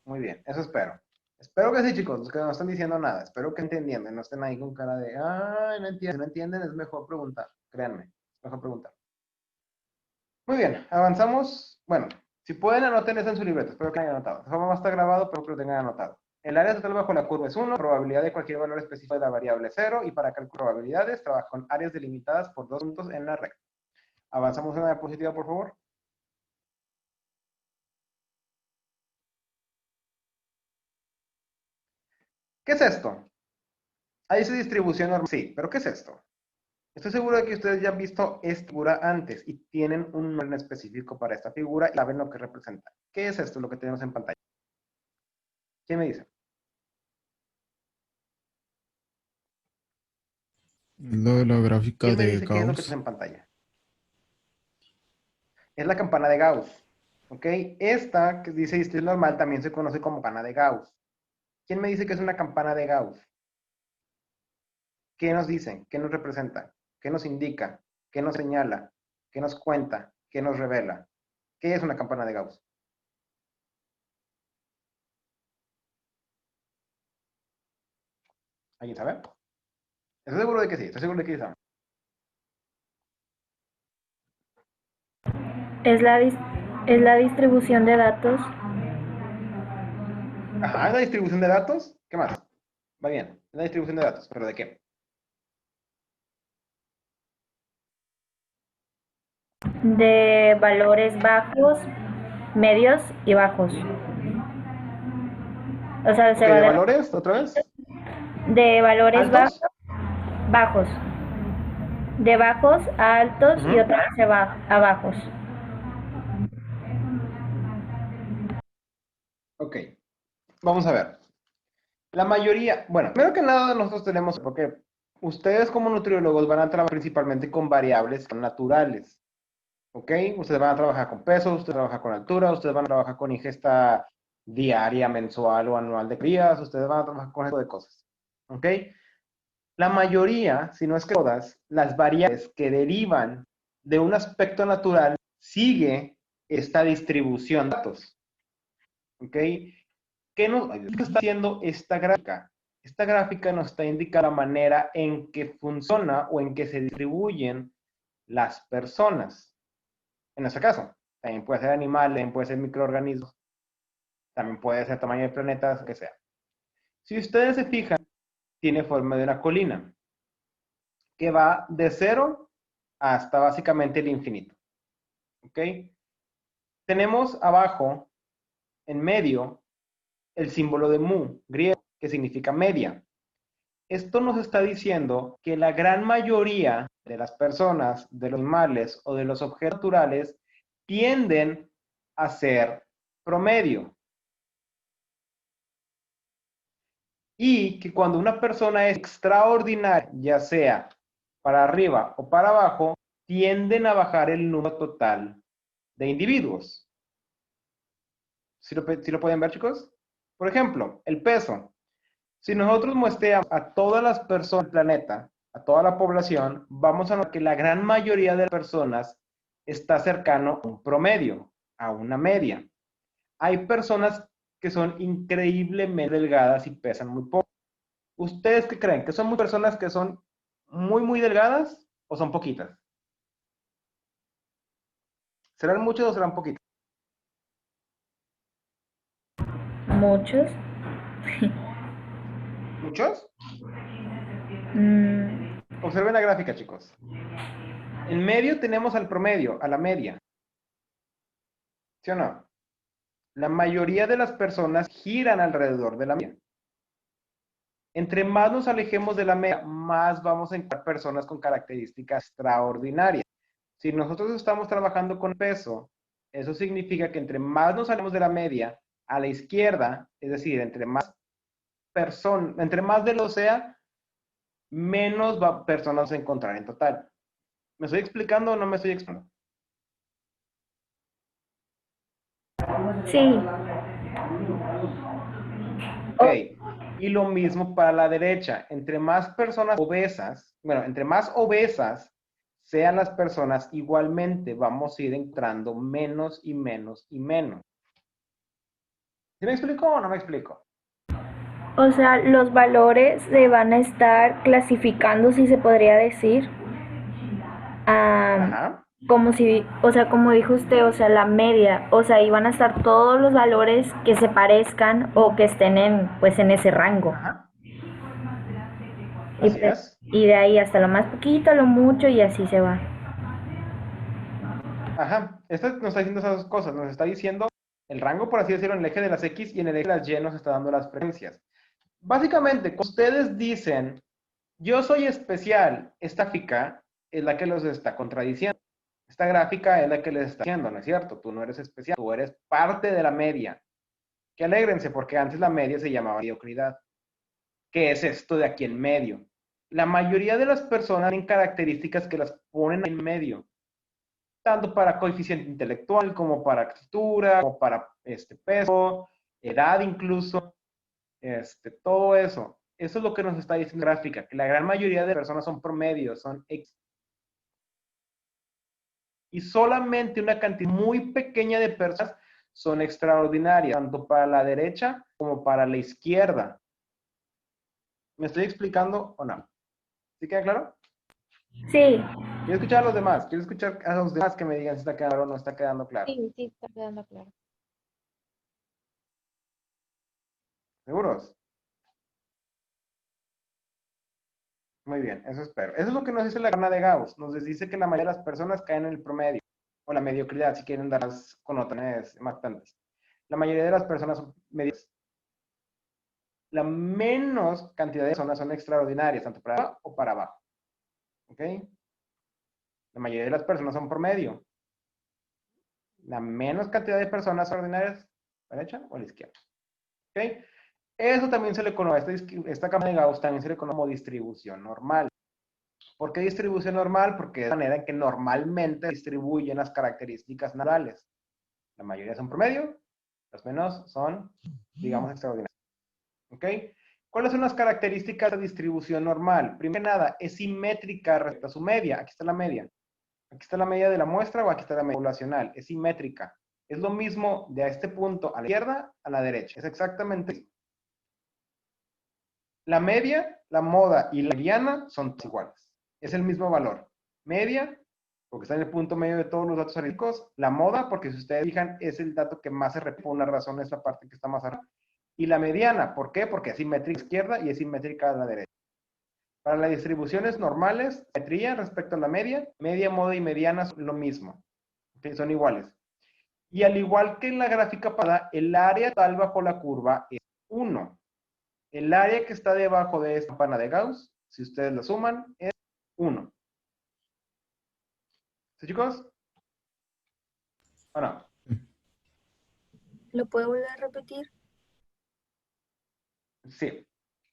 Muy bien, eso espero. Espero que sí, chicos, los que no están diciendo nada. Espero que entendiendo, no estén ahí con cara de, ay, no entienden. Si no entienden, es mejor preguntar. Créanme, es mejor preguntar. Muy bien, avanzamos. Bueno, si pueden, anoten eso en su libreta. Espero que hayan anotado. De forma está grabado, pero que lo tengan anotado. El área total bajo la curva es 1, probabilidad de cualquier valor específico de la variable 0, y para calcular probabilidades, trabaja con áreas delimitadas por 2 puntos en la recta. Avanzamos en la diapositiva, por favor. ¿Qué es esto? Ahí dice distribución normal. Sí, pero ¿qué es esto? Estoy seguro de que ustedes ya han visto esta figura antes y tienen un nombre específico para esta figura y saben lo que representa. ¿Qué es esto, lo que tenemos en pantalla? ¿Quién me dice? Lo de la gráfica ¿Quién me de dice qué es lo que tenemos Gauss. en pantalla? Es la campana de Gauss. ¿Ok? Esta que dice distribución normal también se conoce como campana de Gauss. ¿Quién me dice que es una campana de Gauss? ¿Qué nos dicen? ¿Qué nos representa? ¿Qué nos indica? ¿Qué nos señala? ¿Qué nos cuenta? ¿Qué nos revela? ¿Qué es una campana de Gauss? ¿Alguien sabe? Estoy seguro de que sí, estoy seguro de que sí saben. Es la distribución de datos Ajá, ¿es la distribución de datos? ¿Qué más? Va bien, es la distribución de datos, ¿pero de qué? de valores bajos, medios y bajos. O sea, Ok, se va ¿de valores otra vez? de valores ¿Altos? bajos, de bajos a altos y Ujú. otra vez se va a bajos. Ok, vamos a ver. La mayoría, bueno, primero que nada nosotros tenemos, porque ustedes como nutriólogos van a trabajar principalmente con variables naturales, ¿ok? Ustedes van a trabajar con peso, ustedes van a trabajar con altura, ustedes van a trabajar con ingesta diaria, mensual o anual de calorías, ustedes van a trabajar con ese tipo de cosas, ¿ok? La mayoría, si no es que todas, las variables que derivan de un aspecto natural sigue esta distribución de datos, ¿ok? ¿Qué está haciendo esta gráfica? Esta gráfica nos está indicando la manera en que funciona o en que se distribuyen las personas. En este caso, también puede ser animales, también puede ser microorganismos, también puede ser tamaño de planetas, lo que sea. Si ustedes se fijan, tiene forma de una colina que va de cero hasta básicamente el infinito. ¿Ok? Tenemos abajo, en medio, el símbolo de mu, griego, que significa media. Esto nos está diciendo que la gran mayoría de las personas, de los animales o de los objetos naturales tienden a ser promedio. Y que cuando una persona es extraordinaria, ya sea para arriba o para abajo, tienden a bajar el número total de individuos. ¿Sí lo pueden ver, chicos? Por ejemplo, el peso. Si nosotros muestreamos a todas las personas del planeta, a toda la población, vamos a notar que la gran mayoría de las personas está cercano a un promedio, a una media. Hay personas que son increíblemente delgadas y pesan muy poco. ¿Ustedes qué creen? ¿Que son muy personas que son muy, muy delgadas o son poquitas? ¿Serán muchos o serán poquitas? Muchos. ¿Muchos? Mm, Observen la gráfica, chicos. En medio tenemos al promedio, a la media. ¿Sí o no? La mayoría de las personas giran alrededor de la media. Entre más nos alejemos de la media, más vamos a encontrar personas con características extraordinarias. Si nosotros estamos trabajando con peso, eso significa que entre más nos alejemos de la media, a la izquierda, es decir, entre más de lo sea, menos personas a encontrar en total. ¿Me estoy explicando o no me estoy explicando? sí. Ok. Y lo mismo para la derecha. Entre más personas obesas, bueno, entre más obesas sean las personas, igualmente vamos a ir entrando menos y menos y menos. ¿Sí me explico o no me explico? O sea, los valores se van a estar clasificando, si se podría decir, a, Ajá. como si, o sea, como dijo usted, o sea, la media, o sea, iban a estar todos los valores que se parezcan o que estén en, pues, en ese rango. Ajá. Y, Así pues, es. y de ahí hasta lo más poquito, lo mucho y así se va. Ajá. Esto nos está diciendo esas dos cosas. Nos está diciendo el rango, por así decirlo, en el eje de las X y en el eje de las Y nos está dando las frecuencias. Básicamente, cuando ustedes dicen, yo soy especial, esta gráfica es la que los está contradiciendo. Esta gráfica es la que les está diciendo, ¿no es cierto? Tú no eres especial, tú eres parte de la media. Que alégrense, porque antes la media se llamaba mediocridad. ¿Qué es esto de aquí en medio? La mayoría de las personas tienen características que las ponen en medio, tanto para coeficiente intelectual como para altura, como para peso, edad incluso, todo eso. Eso es lo que nos está diciendo la gráfica, que la gran mayoría de personas son promedios, son X. Y solamente una cantidad muy pequeña de personas son extraordinarias, tanto para la derecha como para la izquierda. ¿Me estoy explicando o no? ¿Sí queda claro? Sí, Quiero escuchar a los demás. Quiero escuchar a los demás que me digan si está quedando claro o no está quedando claro. Sí, sí, está quedando claro. ¿Seguros? Muy bien, eso espero. Eso es lo que nos dice la gana de Gauss. Nos dice que la mayoría de las personas caen en el promedio, o la mediocridad, si quieren darlas con otras más tantas. La mayoría de las personas son medias. La menos cantidad de personas son extraordinarias, tanto para arriba o para abajo. ¿Ok? La mayoría de las personas son promedio. La menos cantidad de personas ordinarias, ¿a la derecha o a la izquierda? ¿Ok? Eso también se le conoce, esta cámara de Gauss también se le conoce como distribución normal. ¿Por qué distribución normal? Porque es la manera en que normalmente distribuyen las características naturales. La mayoría son promedio, las menos son, digamos, extraordinarias. ¿Ok? ¿Cuáles son las características de distribución normal? Primero que nada, es simétrica respecto a su media. Aquí está la media. Aquí está la media de la muestra o aquí está la media poblacional. Es simétrica. Es lo mismo de este punto a la izquierda a la derecha. Es exactamente lo mismo. La media, la moda y la mediana son iguales. Es el mismo valor. Media, porque está en el punto medio de todos los datos aritméticos. La moda, porque si ustedes fijan, es el dato que más se repite por una razón, es la parte que está más arriba. Y la mediana, ¿por qué? Porque es simétrica a la izquierda y es simétrica a la derecha. Para las distribuciones normales, simetría respecto a la media, media, moda y mediana son lo mismo. ¿Okay? Son iguales. Y al igual que en la gráfica pasada, el área total bajo la curva es 1. El área que está debajo de esta campana de Gauss, si ustedes la suman, es 1. ¿Sí, chicos? ¿O no? ¿Lo puedo volver a repetir? Sí.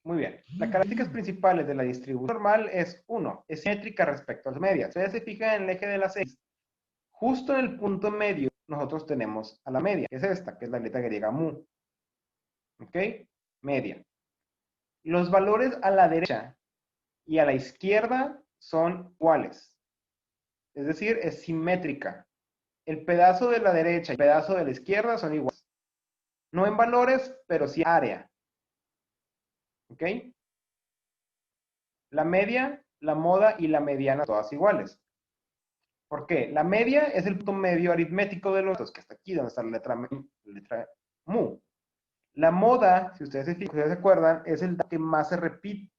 Muy bien. Las características principales de la distribución normal es 1. Es simétrica respecto a las medias. Ustedes se fijan en el eje de las X. Justo en el punto medio, nosotros tenemos a la media, que es esta, que es la letra griega mu. ¿Ok? Media. Los valores a la derecha y a la izquierda son iguales. Es decir, es simétrica. El pedazo de la derecha y el pedazo de la izquierda son iguales. No en valores, pero sí área. ¿Ok? La media, la moda y la mediana, todas iguales. ¿Por qué? La media es el punto medio aritmético de los datos, que está aquí, donde está la letra mu. La moda, si ustedes se acuerdan, es el dato que más se repite.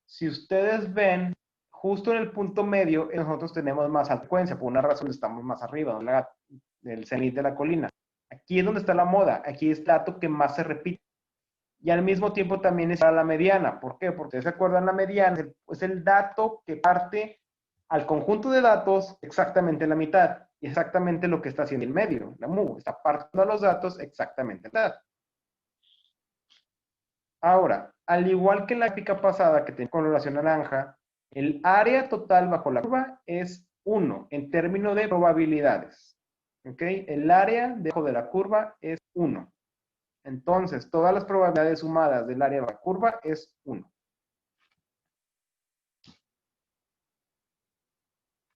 Si ustedes ven, justo en el punto medio, nosotros tenemos más frecuencia, por una razón estamos más arriba, del cenit de la colina. Aquí es donde está la moda, aquí es el dato que más se repite. Y al mismo tiempo también está la mediana. ¿Por qué? Porque ustedes se acuerdan, la mediana es el dato que parte al conjunto de datos exactamente la mitad. Y exactamente lo que está haciendo el medio, la mu. Está partiendo los datos exactamente la mitad. Ahora, al igual que en la gráfica pasada que tenía coloración naranja, el área total bajo la curva es 1 en términos de probabilidades. ¿Ok? El área debajo de la curva es 1. Entonces, todas las probabilidades sumadas del área de la curva es 1.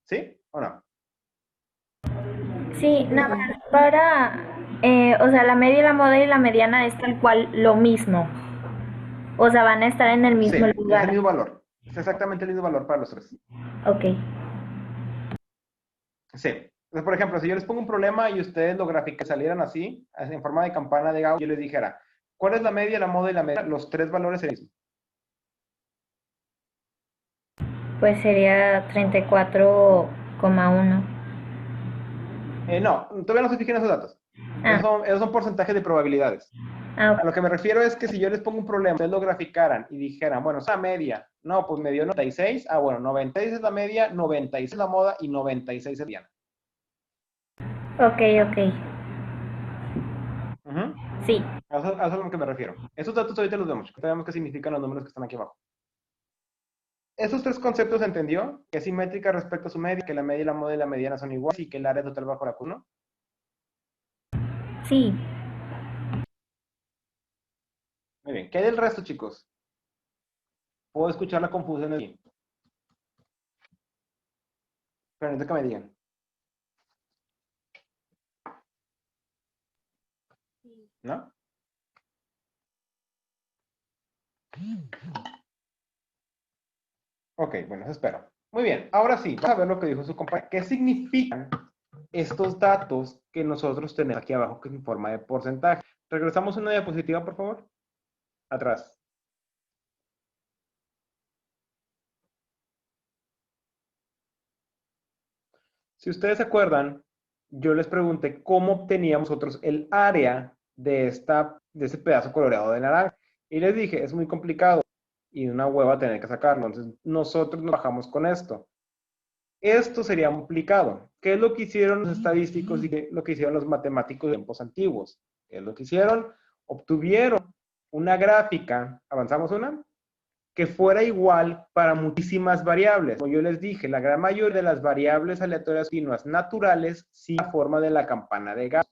¿Sí o no? sí, nada más para, o sea, la media, la moda y la mediana es tal cual lo mismo. O sea, van a estar en el Sí, mismo es el lugar. mismo valor. Es exactamente el mismo valor para los tres. Ok. Sí. Entonces, por ejemplo, si yo les pongo un problema y ustedes lo grafican, salieran así, en forma de campana de Gauss, yo les dijera, ¿cuál es la media, la moda y la media? Los tres valores serían los mismos. Pues sería 34,1. No, todavía no se fijen esos datos. Ah, Esos son porcentajes de probabilidades. ah, A lo que me refiero es que si yo les pongo un problema, ustedes lo graficaran y dijeran, bueno, es la media. No, pues me dio 96. Ah, bueno, 96 es la media, 96 es la moda y 96 es la mediana. ok, ok. Sí, A eso es a lo que me refiero. Esos datos ahorita los vemos. Sabemos qué significan los números que están aquí abajo. Esos tres conceptos se entendió, que es simétrica respecto a su media, que la media, la moda y la mediana son iguales y que el área total bajo la curva, ¿no? sí. Muy bien. ¿Qué hay del resto, chicos? Puedo escuchar la confusión aquí. Pero necesito que me digan. ¿No? Ok, bueno, eso espero. Muy bien, ahora sí, vamos a ver lo que dijo su compañero. ¿Qué significan estos datos que nosotros tenemos aquí abajo, que es en forma de porcentaje? Regresamos una diapositiva, por favor. Atrás. Si ustedes se acuerdan, yo les pregunté cómo obteníamos nosotros el área de ese pedazo coloreado de naranja. Y les dije, es muy complicado y una hueva tener que sacarlo. Entonces, nosotros nos bajamos con esto. Esto sería complicado. ¿Qué es lo que hicieron los estadísticos y qué es lo que hicieron los matemáticos de tiempos antiguos? ¿Qué es lo que hicieron? Obtuvieron una gráfica, avanzamos una, que fuera igual para muchísimas variables. Como yo les dije, la gran mayoría de las variables aleatorias continuas naturales sí forma de la campana de Gauss.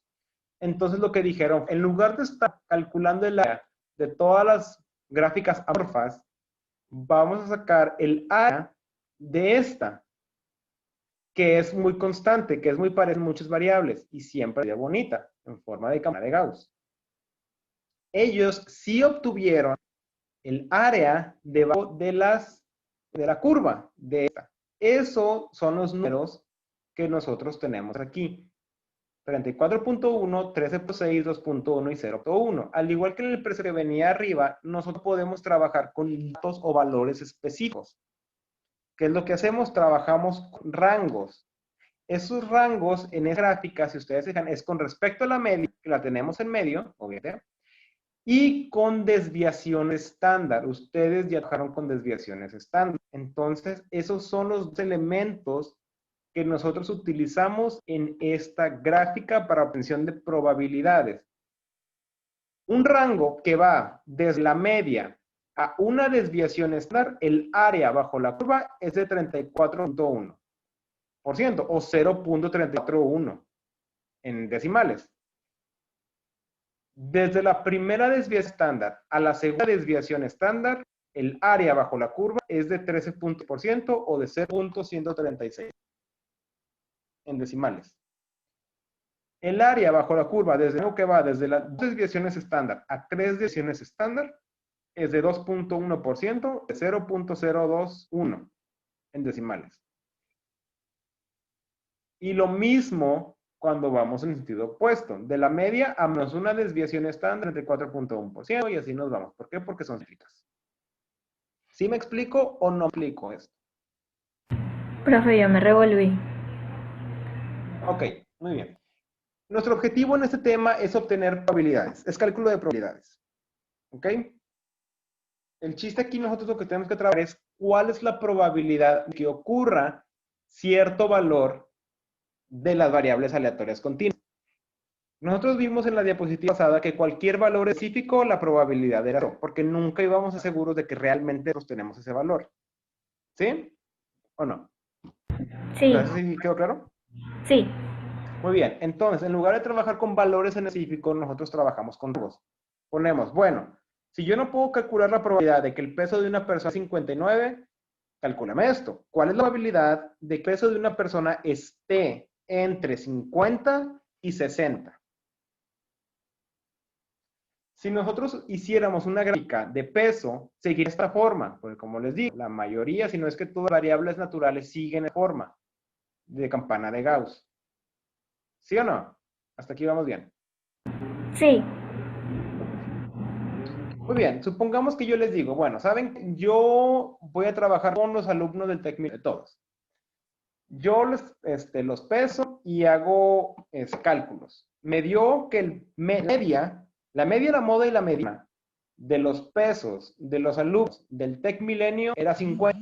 Entonces lo que dijeron, en lugar de estar calculando el área de todas las gráficas amorfas, vamos a sacar el área de esta, que es muy constante, que es muy parecida a muchas variables y siempre es bonita, en forma de campana de Gauss. Ellos sí obtuvieron el área debajo de la curva de esta. Esos son los números que nosotros tenemos aquí. 34.1, 13.6, 2.1 y 0.1. Al igual que en el precio que venía arriba, nosotros podemos trabajar con datos o valores específicos. ¿Qué es lo que hacemos? Trabajamos con rangos. Esos rangos en esa gráfica, si ustedes se fijan, es con respecto a la media, que la tenemos en medio, obviamente, y con desviaciones estándar. Ustedes ya trabajaron con desviaciones estándar. Entonces, esos son los dos elementos que nosotros utilizamos en esta gráfica para obtención de probabilidades. Un rango que va desde la media a una desviación estándar, el área bajo la curva es de 34.1% o 0.341 en decimales. Desde la primera desviación estándar a la segunda desviación estándar, el área bajo la curva es de 13% o de 0.136 en decimales. El área bajo la curva, desde lo que va desde las dos desviaciones estándar a tres desviaciones estándar, es de 2.1%, de 0.021 en decimales. Y lo mismo cuando vamos en el sentido opuesto. De la media a menos una desviación estándar entre 4.1% y así nos vamos. ¿Por qué? Porque son cíclicas. ¿Sí me explico o no explico esto? Profe, yo me revolví. Ok, muy bien. Nuestro objetivo en este tema es obtener probabilidades. Es cálculo de probabilidades. ¿Ok? El chiste aquí nosotros lo que tenemos que trabajar es cuál es la probabilidad de que ocurra cierto valor de las variables aleatorias continuas. Nosotros vimos en la diapositiva pasada que cualquier valor específico, la probabilidad era 0, porque nunca íbamos a ser seguros de que realmente sostenemos ese valor. ¿Sí? ¿O no? Sí, ¿Sí quedó claro? sí. Muy bien. Entonces, en lugar de trabajar con valores en específico, nosotros trabajamos con rangos. Ponemos, bueno, si yo no puedo calcular la probabilidad de que el peso de una persona es 59, calcúlame esto. ¿Cuál es la probabilidad de que el peso de una persona esté entre 50 y 60? Si nosotros hiciéramos una gráfica de peso, seguiría esta forma, porque como les digo, la mayoría, si no es que todas las variables naturales siguen en forma de campana de Gauss. ¿Sí o no? Hasta aquí vamos bien. Sí. Muy bien, supongamos que yo les digo, bueno, ¿saben? Yo voy a trabajar con los alumnos del TEC de todos. Yo los peso y hago cálculos. Me dio que la media, la moda y la mediana de los pesos de los alumnos del TEC Milenio era 50.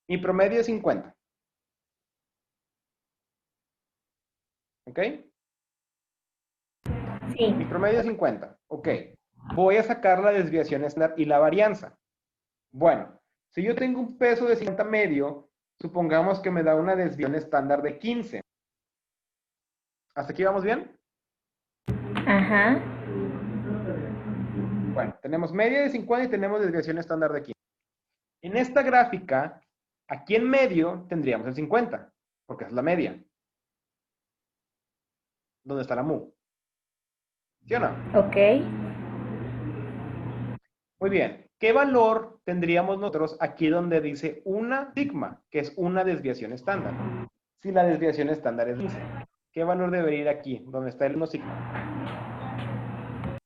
Mi promedio es 50. ¿Ok? Sí. Mi promedio es 50. Ok. Voy a sacar la desviación estándar y la varianza. Bueno, si yo tengo un peso de 50 medio, supongamos que me da una desviación estándar de 15. ¿Hasta aquí vamos bien? Ajá. Bueno, tenemos media de 50 y tenemos desviación estándar de 15. En esta gráfica, aquí en medio tendríamos el 50, porque es la media. ¿Dónde está la mu? ¿Sí o no? Ok. Muy bien. ¿Qué valor tendríamos nosotros aquí donde dice una sigma, que es una desviación estándar? Si la desviación estándar es 15, ¿qué valor debería ir aquí, donde está el 1 sigma?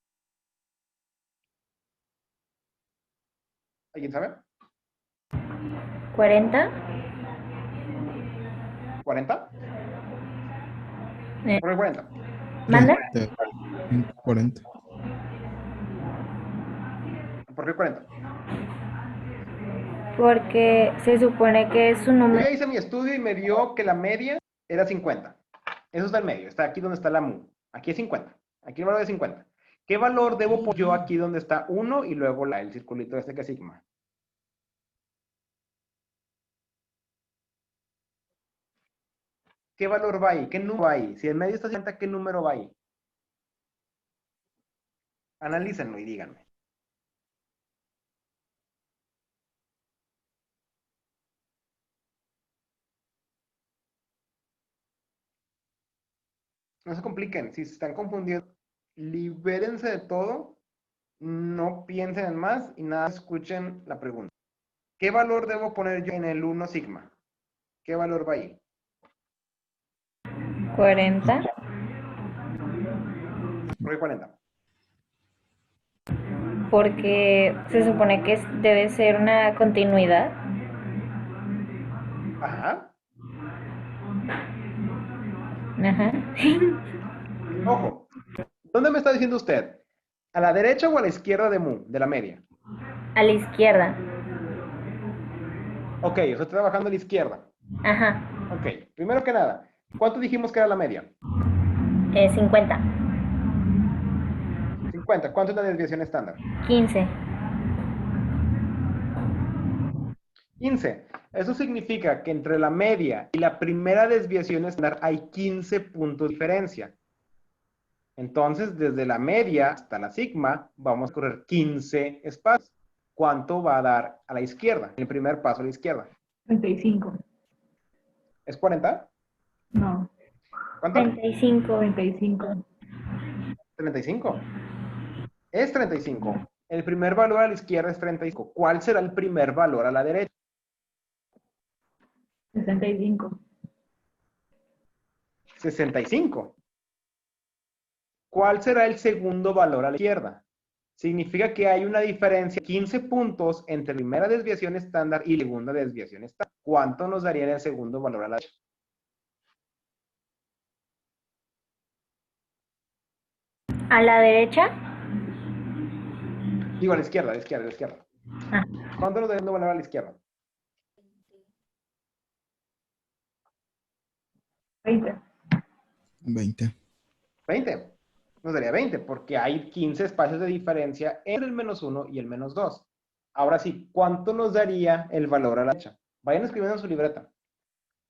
¿Alguien sabe? 40. ¿40? Eh, ¿Por qué 40? ¿Manda? 40. ¿Por qué 40? Porque se supone que es un Yo número. ya hice mi estudio y me dio que la media era 50. Eso está en medio, está aquí donde está la mu. Aquí es 50. Aquí el valor es 50. ¿Qué valor debo poner yo aquí donde está 1 y luego el circulito este que es sigma? ¿Qué valor va ahí? ¿Qué número va ahí? Si en medio está 50, ¿qué número va ahí? Analícenlo y díganme. No se compliquen. Si se están confundiendo, libérense de todo. No piensen en más y nada, escuchen la pregunta. ¿Qué valor debo poner yo en el 1 sigma? ¿Qué valor va ahí? 40. ¿Por qué 40? Porque se supone que debe ser una continuidad. Ajá. Ajá. Ojo. ¿Dónde me está diciendo usted? ¿A la derecha o a la izquierda de mu, de la media? A la izquierda. Ok, estoy trabajando a la izquierda. Ajá. Ok, primero que nada, ¿cuánto dijimos que era la media? 50. 50. ¿Cuánto es la desviación estándar? 15. 15. Eso significa que entre la media y la primera desviación estándar hay 15 puntos de diferencia. Entonces, desde la media hasta la sigma, vamos a correr 15 espacios. ¿Cuánto va a dar a la izquierda? El primer paso a la izquierda. 35. ¿Es 40? No, ¿Cuánto? 35. 35. 35. Es 35. El primer valor a la izquierda es 35. ¿Cuál será el primer valor a la derecha? 65. 65. ¿Cuál será el segundo valor a la izquierda? Significa que hay una diferencia de 15 puntos entre primera desviación estándar y segunda desviación estándar. ¿Cuánto nos daría el segundo valor a la derecha? A la derecha. Digo, a la izquierda, a la izquierda, a la izquierda. Ah. ¿Cuánto nos daría el valor a la izquierda? 20. 20. 20. Nos daría 20 porque hay 15 espacios de diferencia entre el -1 y el -2. Ahora sí, ¿cuánto nos daría el valor a la derecha? Vayan escribiendo en su libreta.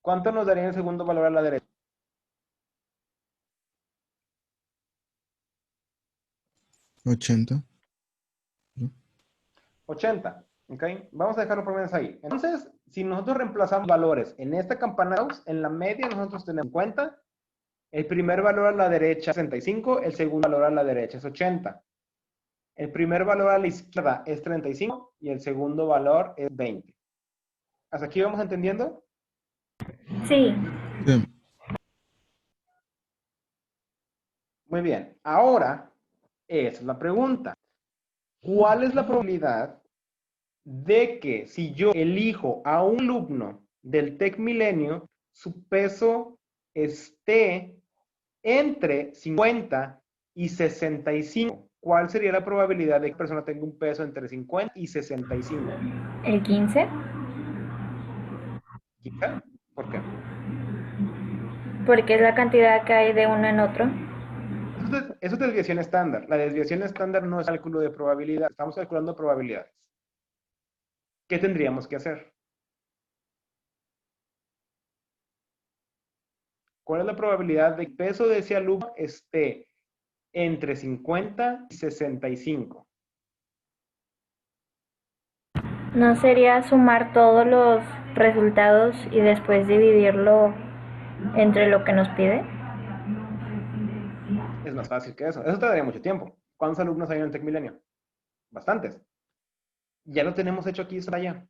¿Cuánto nos daría el segundo valor a la derecha? 80. 80. ¿Ok? Vamos a dejarlo por lo menos ahí. Entonces, si nosotros reemplazamos valores en esta campana, en la media nosotros tenemos 50. El primer valor a la derecha es 65, el segundo valor a la derecha es 80. El primer valor a la izquierda es 35 y el segundo valor es 20. ¿Hasta aquí vamos entendiendo? Sí. Sí. Muy bien. Ahora, esa es la pregunta. ¿Cuál es la probabilidad de que si yo elijo a un alumno del Tec Milenio, su peso esté entre 50 y 65? ¿Cuál sería la probabilidad de que la persona tenga un peso entre 50 y 65? El 15. ¿Quizá? ¿Por qué? Porque es la cantidad que hay de uno en otro. Eso es desviación estándar. La desviación estándar no es cálculo de probabilidad. Estamos calculando probabilidades. ¿Qué tendríamos que hacer? ¿Cuál es la probabilidad de que el peso de ese alumno esté entre 50 y 65? ¿No sería sumar todos los resultados y después dividirlo entre lo que nos pide? Es más fácil que eso. Eso te daría mucho tiempo. ¿Cuántos alumnos hay en el Tec Milenio? Bastantes. Ya lo tenemos hecho aquí, está allá.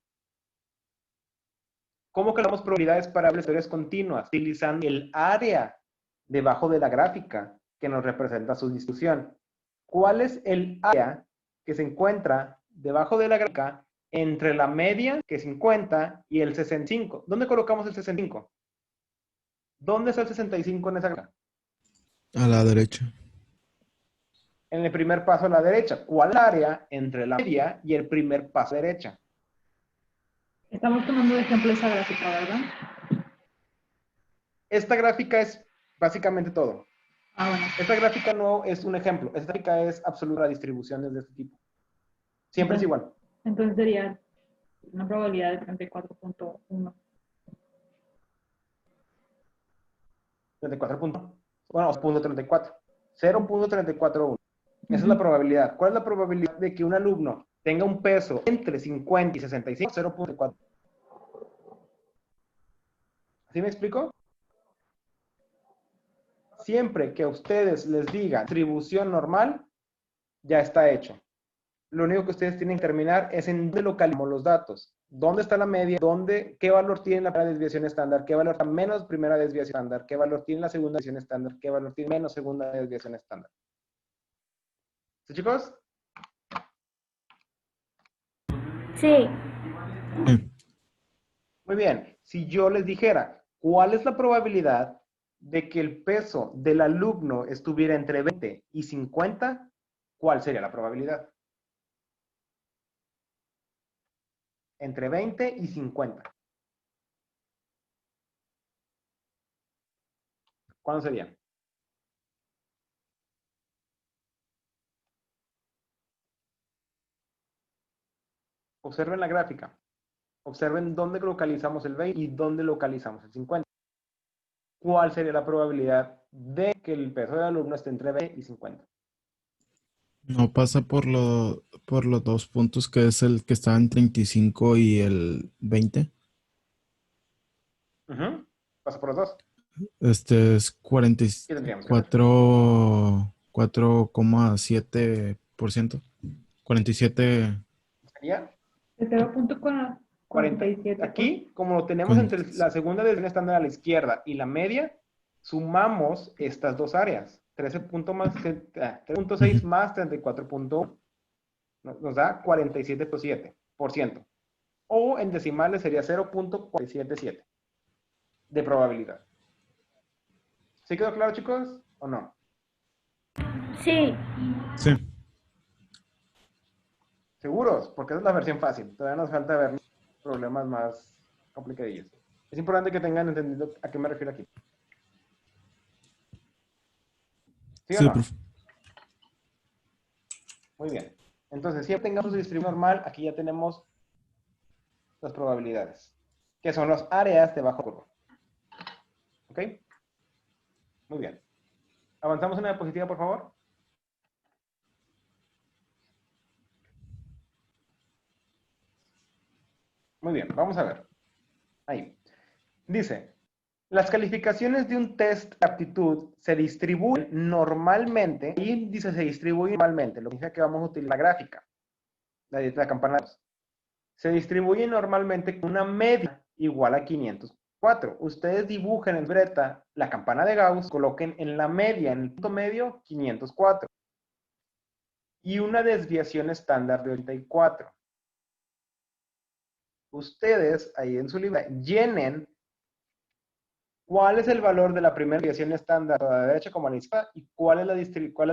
¿Cómo calculamos probabilidades para aleatorias continuas? Utilizando el área debajo de la gráfica que nos representa su distribución. ¿Cuál es el área que se encuentra debajo de la gráfica entre la media, que es 50, y el 65? ¿Dónde colocamos el 65? ¿Dónde está el 65 en esa gráfica? A la derecha. En el primer paso a la derecha. ¿Cuál es el área entre la media y el primer paso a la derecha? Estamos tomando de ejemplo esa gráfica, ¿verdad? Esta gráfica es básicamente todo. Ah, bueno. Esta gráfica no es un ejemplo. Esta gráfica es absoluta distribuciones de este tipo. Siempre es igual. Entonces sería una probabilidad de 34.1. 34 puntos. Bueno, 0.34. 0.341. Esa es la probabilidad. ¿Cuál es la probabilidad de que un alumno tenga un peso entre 50 y 65? 0.4. ¿Sí me explico? Siempre que a ustedes les diga distribución normal, ya está hecho. Lo único que ustedes tienen que terminar es en dónde localizamos los datos. ¿Dónde está la media? ¿Qué valor tiene la primera desviación estándar? ¿Qué valor tiene menos primera desviación estándar? ¿Qué valor tiene la segunda desviación estándar? ¿Qué valor tiene menos segunda desviación estándar? ¿Sí, chicos? Sí, Sí. Muy bien. Si yo les dijera, ¿cuál es la probabilidad de que el peso del alumno estuviera entre 20 y 50? ¿Cuál sería la probabilidad? Entre 20 y 50. ¿Cuándo sería? Observen la gráfica. Observen dónde localizamos el 20 y dónde localizamos el 50. ¿Cuál sería la probabilidad de que el peso del alumno esté entre 20 y 50? No pasa por los dos puntos que es el que está en 35 y el 20. Ujú. Pasa por los dos. Este es ¿Qué tendríamos que hacer? 4,7%. 47. Sería De 40. 0.47. Aquí, como lo tenemos entre 40. la segunda desviación estándar a la izquierda y la media, sumamos estas dos áreas. 3.6 Ujú. más 34.1 nos da 47.7%. O en decimales sería 0.477 de probabilidad. ¿Sí quedó claro, chicos? ¿O no? sí, Sí. ¿Seguros? Porque esa es la versión fácil. Todavía nos falta ver problemas más complicadillos. Es importante que tengan entendido a qué me refiero aquí. ¿Sí o Sí, no? profe. Muy bien. Entonces, si ya tengamos distribución normal, aquí ya tenemos las probabilidades, que son las áreas de bajo curva. ¿Ok? Muy bien. ¿Avanzamos en la diapositiva, por favor? Muy bien, vamos a ver. Ahí. Dice, las calificaciones de un test de aptitud se distribuyen normalmente, y dice se distribuyen normalmente, lo que significa que vamos a utilizar la gráfica, la campana. Se distribuyen normalmente con una media igual a 504. Ustedes dibujen en libreta la campana de Gauss, coloquen en la media, en el punto medio, 504. Y una desviación estándar de 84. Ustedes, ahí en su libreta, llenen cuál es el valor de la primera desviación estándar a la derecha como a la izquierda y cuál es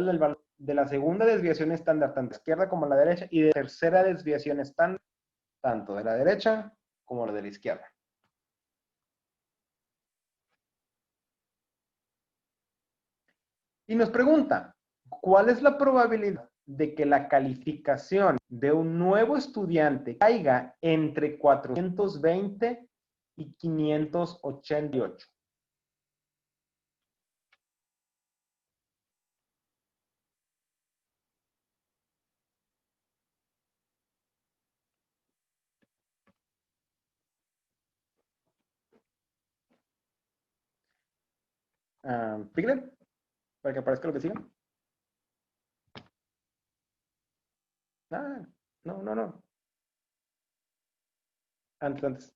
el valor de la segunda desviación estándar tanto a la izquierda como a la derecha y de la tercera desviación estándar tanto de la derecha como de la izquierda. Y nos pregunta, ¿cuál es la probabilidad de que la calificación de un nuevo estudiante caiga entre 420 y 588? Píquele, para que aparezca lo que siga. Ah, no. Antes.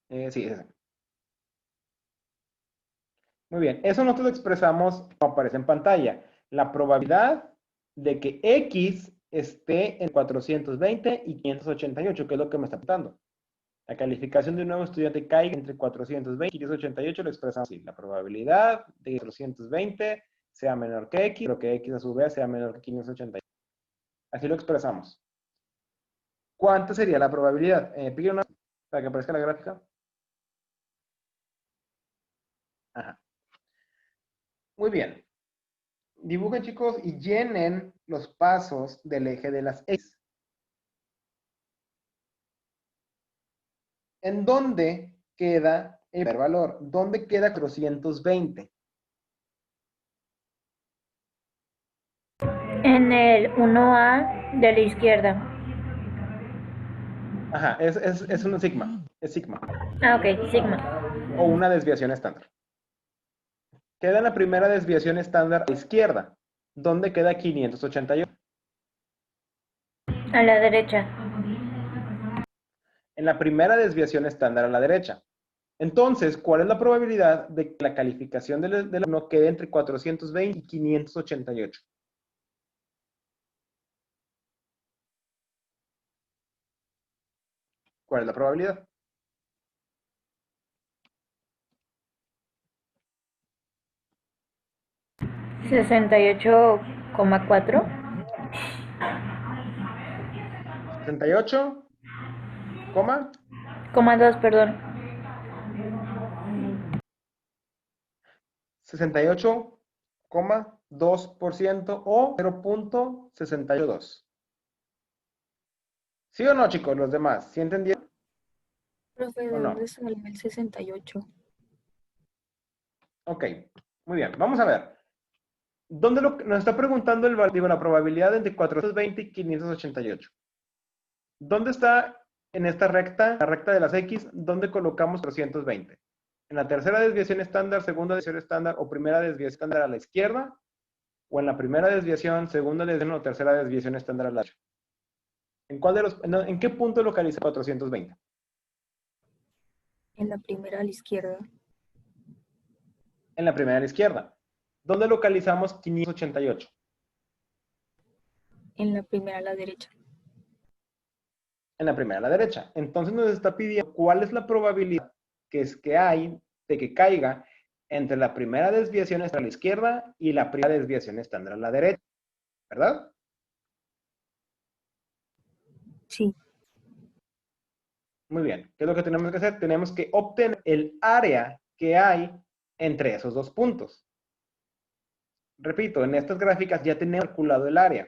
Sí, es ese. Muy bien, eso nosotros lo expresamos como aparece en pantalla. La probabilidad de que X esté en 420 y 588, que es lo que me está preguntando. La calificación de un nuevo estudiante caiga entre 420 y 588 lo expresamos así. La probabilidad de que 420 sea menor que X, pero que X a su vez sea menor que 588. Así lo expresamos. ¿Cuánta sería la probabilidad? Pide una para que aparezca la gráfica. Ajá. Muy bien. Dibujen, chicos, y llenen los pasos del eje de las X. ¿En dónde queda el primer valor? ¿Dónde queda 420? En el 1A de la izquierda. Ajá, es un sigma. Es sigma. Ah, ok, sigma. O una desviación estándar. Queda en la primera desviación estándar a la izquierda. ¿Dónde queda 588? A la derecha. En la primera desviación estándar a la derecha. Entonces, ¿cuál es la probabilidad de que la calificación del alumno quede entre 420 y 588? ¿Cuál es la probabilidad? ¿68,4? 68, coma, Coma 2, perdón. 68,2% o 0.62. ¿Sí o no, chicos? Los demás, ¿sí entendieron Profe, o ¿de no? dónde salió el 68? Ok, muy bien. Vamos a ver. ¿Dónde nos está preguntando la probabilidad entre 420 y 588? ¿Dónde está en esta recta, la recta de las X, dónde colocamos 420? ¿En la tercera desviación estándar, segunda desviación estándar o primera desviación estándar a la izquierda? ¿O en la primera desviación, segunda desviación o tercera desviación estándar a la derecha? ¿En qué punto localiza 420? En la primera a la izquierda. En la primera a la izquierda. ¿Dónde localizamos 588? En la primera a la derecha. En la primera a la derecha. Entonces nos está pidiendo cuál es la probabilidad que hay de que caiga entre la primera desviación estándar a la izquierda y la primera desviación estándar a la derecha, ¿verdad? Sí. Muy bien. ¿Qué es lo que tenemos que hacer? Tenemos que obtener el área que hay entre esos dos puntos. Repito, en estas gráficas ya tenemos calculado el área.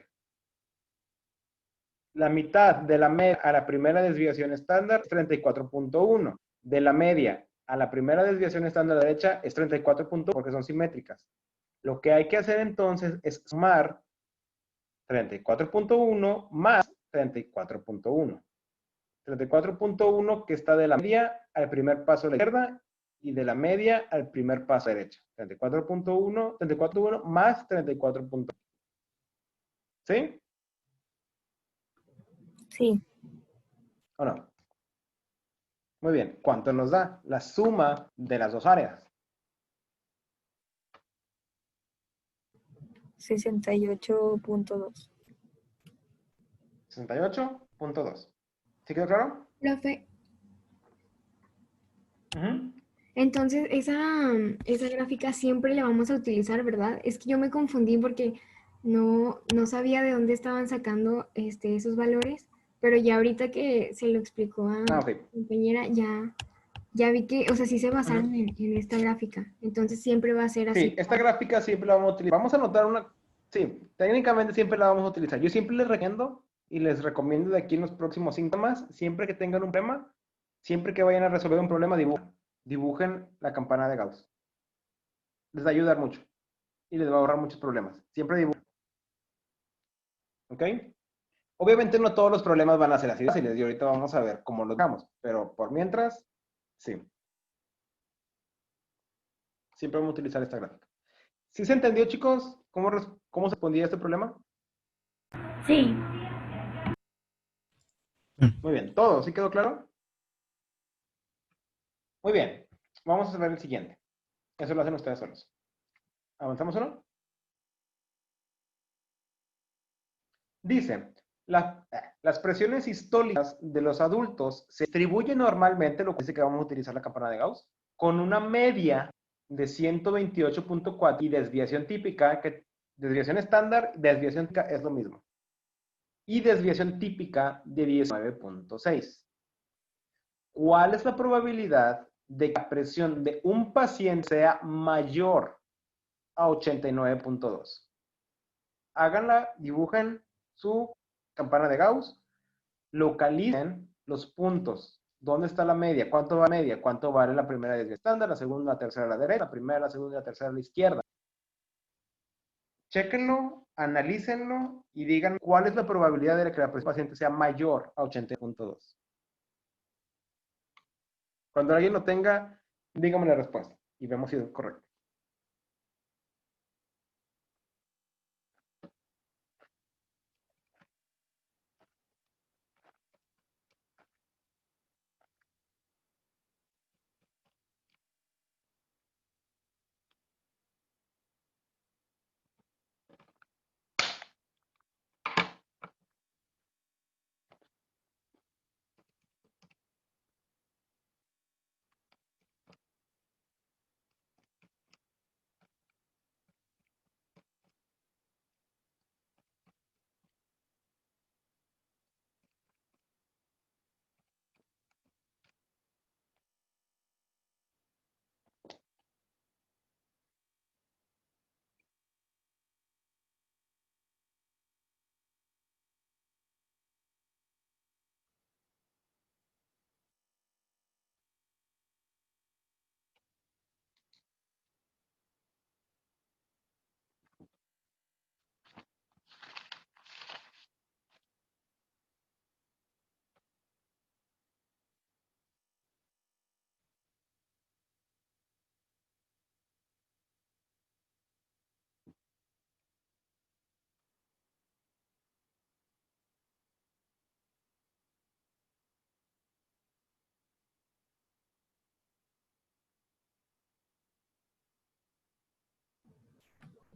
La mitad de la media a la primera desviación estándar es 34.1. De la media a la primera desviación estándar derecha es 34.1 porque son simétricas. Lo que hay que hacer entonces es sumar 34.1 más 34.1. 34.1 que está de la media al primer paso a la izquierda y de la media al primer paso a la derecha. 34.1 más 34.1. ¿Sí? Sí. ¿O no? Muy bien. ¿Cuánto nos da? La suma de las dos áreas. 68.2. 68.2. ¿Sí quedó claro? Profe, Ujú. entonces esa gráfica siempre la vamos a utilizar, ¿verdad? Es que yo me confundí porque no sabía de dónde estaban sacando esos valores, pero ya ahorita que se lo explicó a Ah, ok. mi compañera, ya vi que, o sea, sí se basaron Ujú. en esta gráfica. Entonces siempre va a ser Sí, así. esta gráfica siempre la vamos a utilizar. Vamos a anotar una. Sí, técnicamente siempre la vamos a utilizar. Yo siempre les recomiendo y les recomiendo de aquí en los próximos síntomas, siempre que tengan un problema, siempre que vayan a resolver un problema, dibujen la campana de Gauss. Les va a ayudar mucho y les va a ahorrar muchos problemas. Siempre dibujen. ¿Ok? Obviamente no todos los problemas van a ser así fáciles y ahorita vamos a ver cómo los damos, pero por mientras, sí. Siempre vamos a utilizar esta gráfica. ¿Sí se entendió, chicos? ¿Cómo respondía este problema? Sí. Muy bien, ¿todo? ¿Sí quedó claro? Muy bien, vamos a ver el siguiente. Eso lo hacen ustedes solos. ¿Avanzamos uno? Dice, las presiones sistólicas de los adultos se distribuyen normalmente, lo que dice que vamos a utilizar la campana de Gauss, con una media de 128.4 y desviación típica, que desviación estándar, desviación típica es lo mismo. Y desviación típica de 19.6. ¿Cuál es la probabilidad de que la presión de un paciente sea mayor a 89.2? Háganla, dibujen su campana de Gauss, localicen los puntos. ¿Dónde está la media? ¿Cuánto va la media? ¿Cuánto vale la primera desviación estándar, la segunda, la tercera a la derecha, la primera, la segunda y la tercera a la izquierda? Chéquenlo, analícenlo y digan cuál es la probabilidad de que la presión del paciente sea mayor a 80.2. Cuando alguien lo tenga, dígame la respuesta y vemos si es correcto.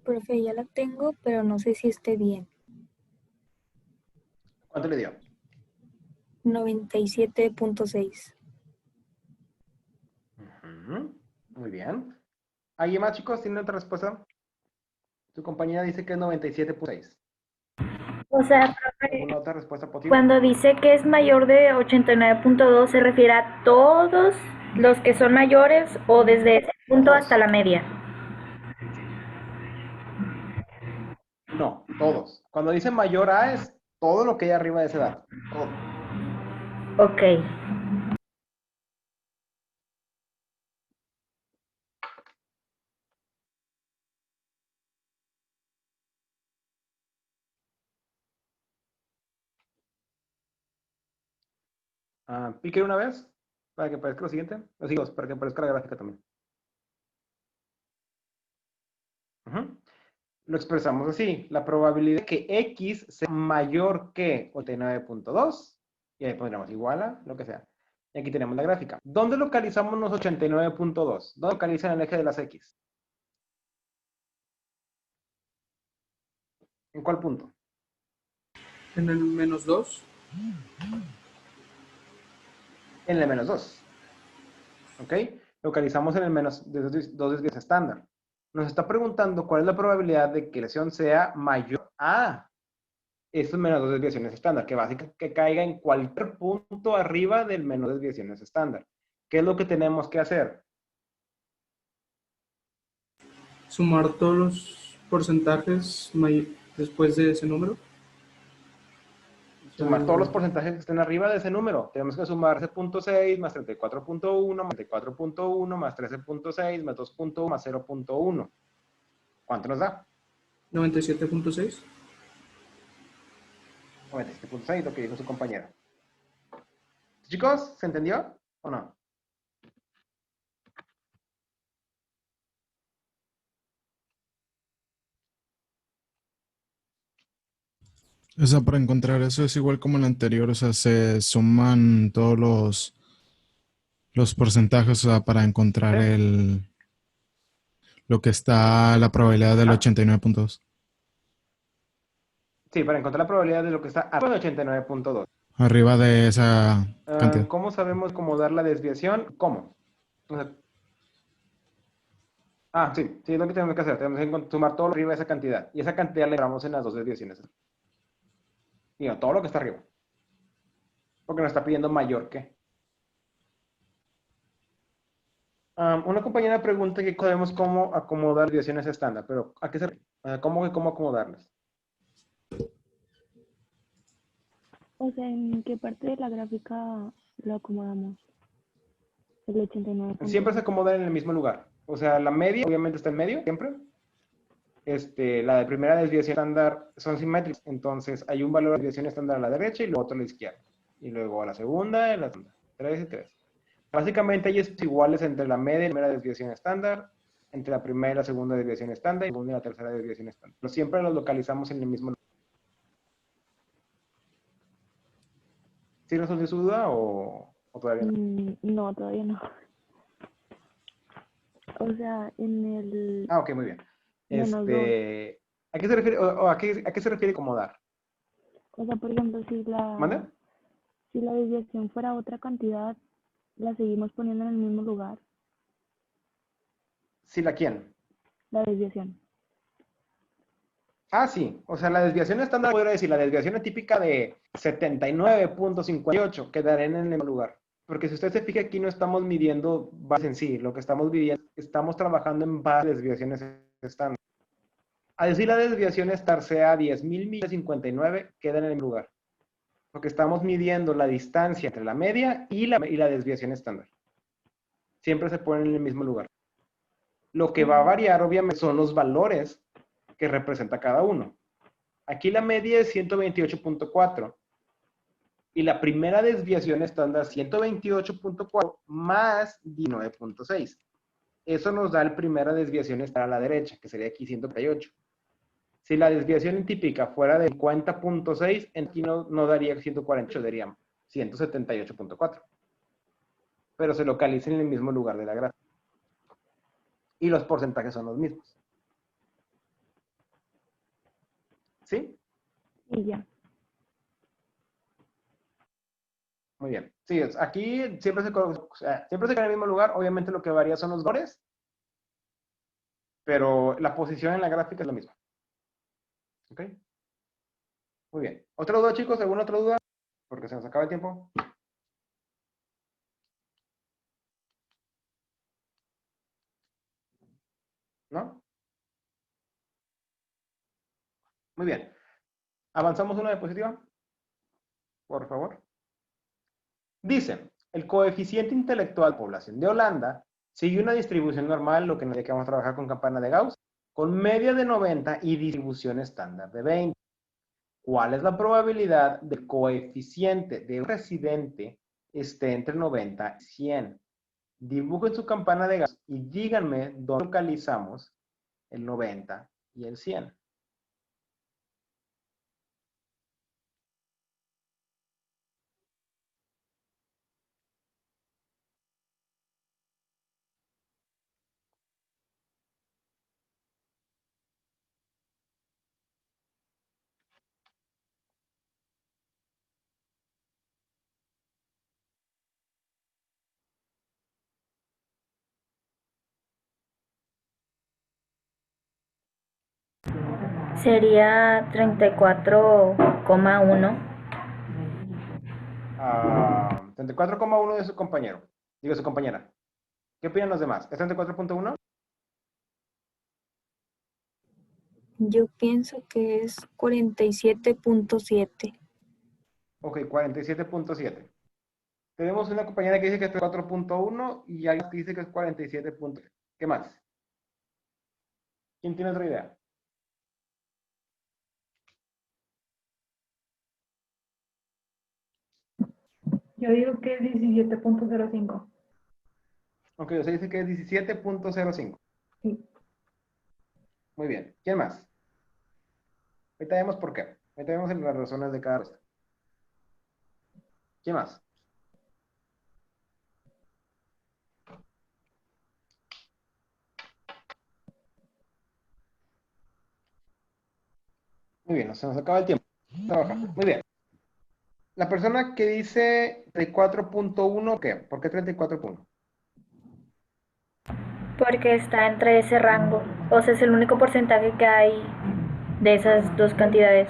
Profe, ya la tengo, pero no sé si esté bien. ¿Cuánto le dio? 97.6. Muy bien. ¿Alguien más, chicos? ¿Tiene otra respuesta? Tu compañera dice que es 97.6. O sea, profe, ¿Alguna otra respuesta posible? cuando dice que es mayor de 89.2, ¿se refiere a todos los que son mayores o desde ese punto hasta la media? No, todos. Cuando dice mayor a es todo lo que hay arriba de ese dato. Todo. Ok. Pique una vez para que aparezca lo siguiente. Los sigo, para que aparezca la gráfica también. Lo expresamos así. La probabilidad de que X sea mayor que 89.2. Y ahí pondremos igual a lo que sea. Y aquí tenemos la gráfica. ¿Dónde localizamos los 89.2? ¿Dónde localizan el eje de las X? ¿En cuál punto? En el -2. En el -2. ¿Ok? Localizamos en el menos de dos desviaciones estándar. Nos está preguntando cuál es la probabilidad de que la lesión sea mayor a estos menos dos desviaciones estándar, que básicamente que caiga en cualquier punto arriba del menos desviaciones estándar. ¿Qué es lo que tenemos que hacer? Sumar todos los porcentajes después de ese número. Sumar todos los porcentajes que estén arriba de ese número. Tenemos que sumar 0.6 más 34.1 más 34.1 más 13.6 más 2.1 más 0.1. ¿Cuánto nos da? 97.6. 97.6, lo que dijo su compañera. Chicos, ¿se entendió o no? O sea, para encontrar eso es igual como el anterior, o sea, se suman todos los porcentajes, o sea, para encontrar ¿Sí? lo que está la probabilidad del Ajá. 89.2. Sí, para encontrar la probabilidad de lo que está arriba de 89.2. Arriba de esa cantidad. ¿Cómo sabemos cómo dar la desviación? ¿Cómo? O sea, sí, es lo que tenemos que hacer. Tenemos que sumar todo lo arriba de esa cantidad. Y esa cantidad le damos en las dos desviaciones. Y no, todo lo que está arriba. Porque nos está pidiendo mayor que. Una compañera pregunta que sabemos cómo acomodar desviaciones estándar, pero ¿a qué se refiere? ¿Cómo acomodarlas? O sea, ¿en qué parte de la gráfica lo acomodamos? El Siempre se 89.2. acomodan en el mismo lugar. O sea, la media obviamente está en medio, siempre. La de primera desviación estándar son simétricas. Entonces, hay un valor de desviación estándar a la derecha y luego otro a la izquierda. Y luego a la segunda, y la segunda. 3 y 3. Básicamente hay estos iguales entre la media y la primera desviación estándar, entre la primera y la segunda desviación estándar, y la segunda y la tercera desviación estándar. Pero siempre los localizamos en el mismo lugar. ¿Sí resolvió su duda o todavía no? No, todavía no. O sea, en el Ok, muy bien. -2. ¿A qué se refiere, o a qué se refiere acomodar? O sea, por ejemplo, ¿Mande? si la desviación fuera otra cantidad, la seguimos poniendo en el mismo lugar, ¿Sí la quién? la desviación. Sí. O sea, la desviación estándar, podría decir, la desviación típica de 79.58 quedará en el mismo lugar. Porque si usted se fija aquí no estamos midiendo bases en sí, lo que estamos midiendo, estamos trabajando en bases de desviaciones estándar. A decir la desviación estándar sea 10.059, queda en el mismo lugar. Porque estamos midiendo la distancia entre la media y la desviación estándar. Siempre se ponen en el mismo lugar. Lo que va a variar, obviamente, son los valores que representa cada uno. Aquí la media es 128.4 y la primera desviación estándar 128.4 más 19.6. Eso nos da la primera desviación estándar a la derecha, que sería aquí 138. Si la desviación típica fuera de 50.6, aquí no daría 148, daría 178.4. Pero se localiza en el mismo lugar de la gráfica. Y los porcentajes son los mismos. ¿Sí? Y ya. Muy bien. Sí, aquí siempre se queda en el mismo lugar. Obviamente lo que varía son los valores, pero la posición en la gráfica es la misma. ¿Ok? Muy bien. ¿Otra duda, chicos? ¿Alguna otra duda? Porque se nos acaba el tiempo. ¿No? Muy bien. ¿Avanzamos una diapositiva? Por favor. Dice, el coeficiente intelectual población de Holanda sigue una distribución normal, lo que nos dice que vamos a trabajar con campana de Gauss, con media de 90 y distribución estándar de 20. ¿Cuál es la probabilidad del coeficiente de un residente esté entre 90 y 100? Dibujen su campana de Gauss y díganme dónde localizamos el 90 y el 100. Sería 34,1. 34,1 de su compañero. Digo, su compañera. ¿Qué opinan los demás? ¿Es 34,1? Yo pienso que es 47.7. Ok, 47.7. Tenemos una compañera que dice que es 4.1 y alguien que dice que es 47.7. ¿Qué más? ¿Quién tiene otra idea? Yo digo que es 17.05. Ok, o sea, dice que es 17.05. Sí. Muy bien. ¿Quién más? Ahorita vemos por qué. Ahí tenemos las razones de cada respuesta. ¿Quién más? Muy bien, se nos acaba el tiempo. Trabajando. Muy bien. La persona que dice 34.1, ¿qué? ¿Por qué 34.1? Porque está entre ese rango. O sea, es el único porcentaje que hay de esas dos cantidades.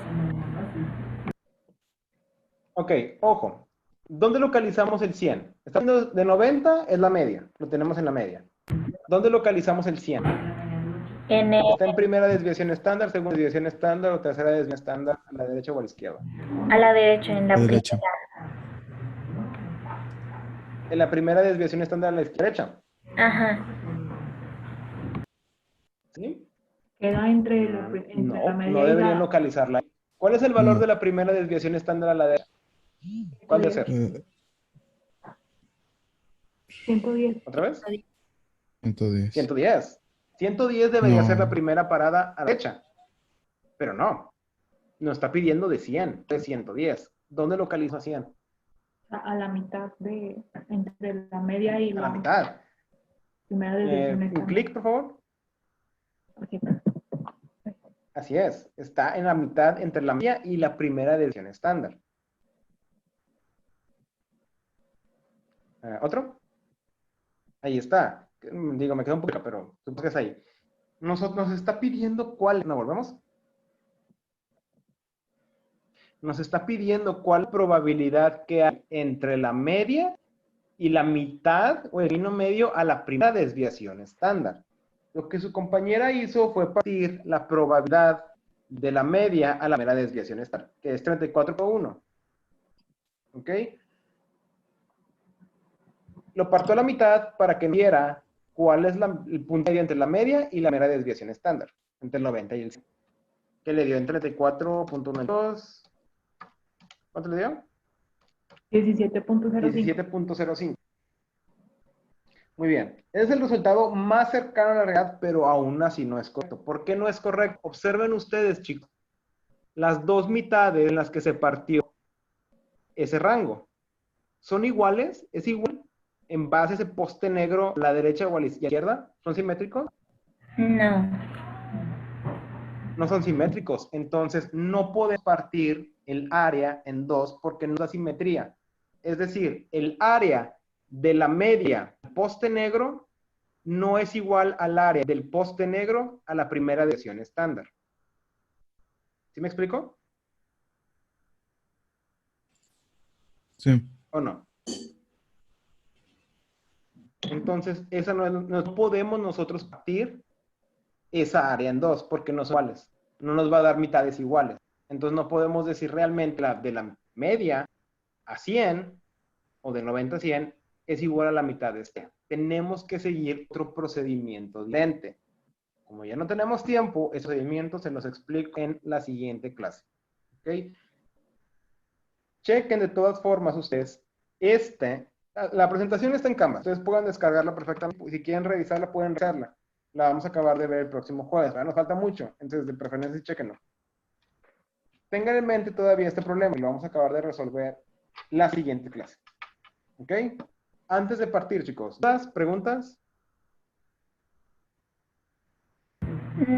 Ok, ojo. ¿Dónde localizamos el 100? Está hablando de 90, es la media. Lo tenemos en la media. ¿Dónde localizamos el 100? En el- ¿Está en primera desviación estándar, segunda desviación estándar o tercera desviación estándar, a la derecha o a la izquierda? a la derecha, en la La primera. derecha. En la primera desviación estándar a la derecha. Ajá. ¿Sí? Queda entre la No, media no y deberían la localizarla. ¿Cuál es el valor No. de la primera desviación estándar a la derecha? ¿Cuál debe ser? 110. ¿Otra vez? 110. 110. 110 debería ser la No. primera parada a la derecha. Pero no. Nos está pidiendo de 100, de 110. ¿Dónde localiza 100? A la mitad de entre la media y A la la mitad. primera desviación Un estándar. clic, por favor. Así. Así es. Está en la mitad entre la media y la primera desviación estándar. ¿Otro? Ahí está. Digo, me queda un poquito, pero supongo que es ahí. Nos está pidiendo cuál. ¿No volvemos? Nos está pidiendo cuál probabilidad que hay entre la media y la mitad o el término medio a la primera desviación estándar. Lo que su compañera hizo fue partir la probabilidad de la media a la primera desviación estándar, que es 34.1. ¿Ok? Lo partió a la mitad para que viera cuál es el punto medio entre la media y la primera desviación estándar, entre el 90 y el 100. ¿Qué le dio? En 34.12. ¿Cuánto le dio? 17.05. 17.05. Muy bien. Es el resultado más cercano a la realidad, pero aún así no es correcto. ¿Por qué no es correcto? Observen ustedes, chicos, las dos mitades en las que se partió ese rango. ¿Son iguales? ¿Es igual en base a ese poste negro a la derecha o a la izquierda? ¿Son simétricos? No. No son simétricos. Entonces, no podemos partir el área en dos porque no da simetría. Es decir, el área de la media del poste negro no es igual al área del poste negro a la primera desviación estándar. ¿Sí me explico? Sí. ¿O no? Entonces, esa no podemos nosotros partir esa área en dos porque no son iguales. No nos va a dar mitades iguales. Entonces, no podemos decir realmente de la media a 100 o de 90 a 100 es igual a la mitad de este. Tenemos que seguir otro procedimiento diferente. Como ya no tenemos tiempo, ese procedimiento se los explico en la siguiente clase. ¿Ok? Chequen de todas formas ustedes la presentación está en Canva, ustedes pueden descargarla perfectamente. Si quieren revisarla, pueden revisarla. La vamos a acabar de ver el próximo jueves. ¿Verdad? Nos falta mucho, entonces de preferencia chequenlo. Tengan en mente todavía este problema y lo vamos a acabar de resolver la siguiente clase. ¿Ok? Antes de partir, chicos, ¿dudas, preguntas?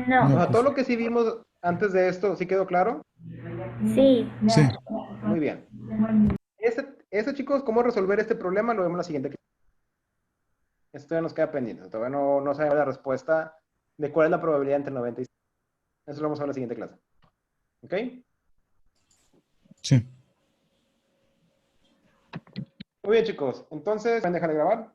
No. O No, sea, todo pues, lo que sí vimos antes de esto, ¿sí quedó claro? Sí. sí. Muy bien. Chicos, cómo resolver este problema lo vemos en la siguiente clase. Esto todavía nos queda pendiente. Todavía no sabemos la respuesta de cuál es la probabilidad entre 90 y 100. Eso lo vamos a ver en la siguiente clase. ¿Ok? Sí. Muy bien, chicos. Entonces, ¿pueden dejar de grabar?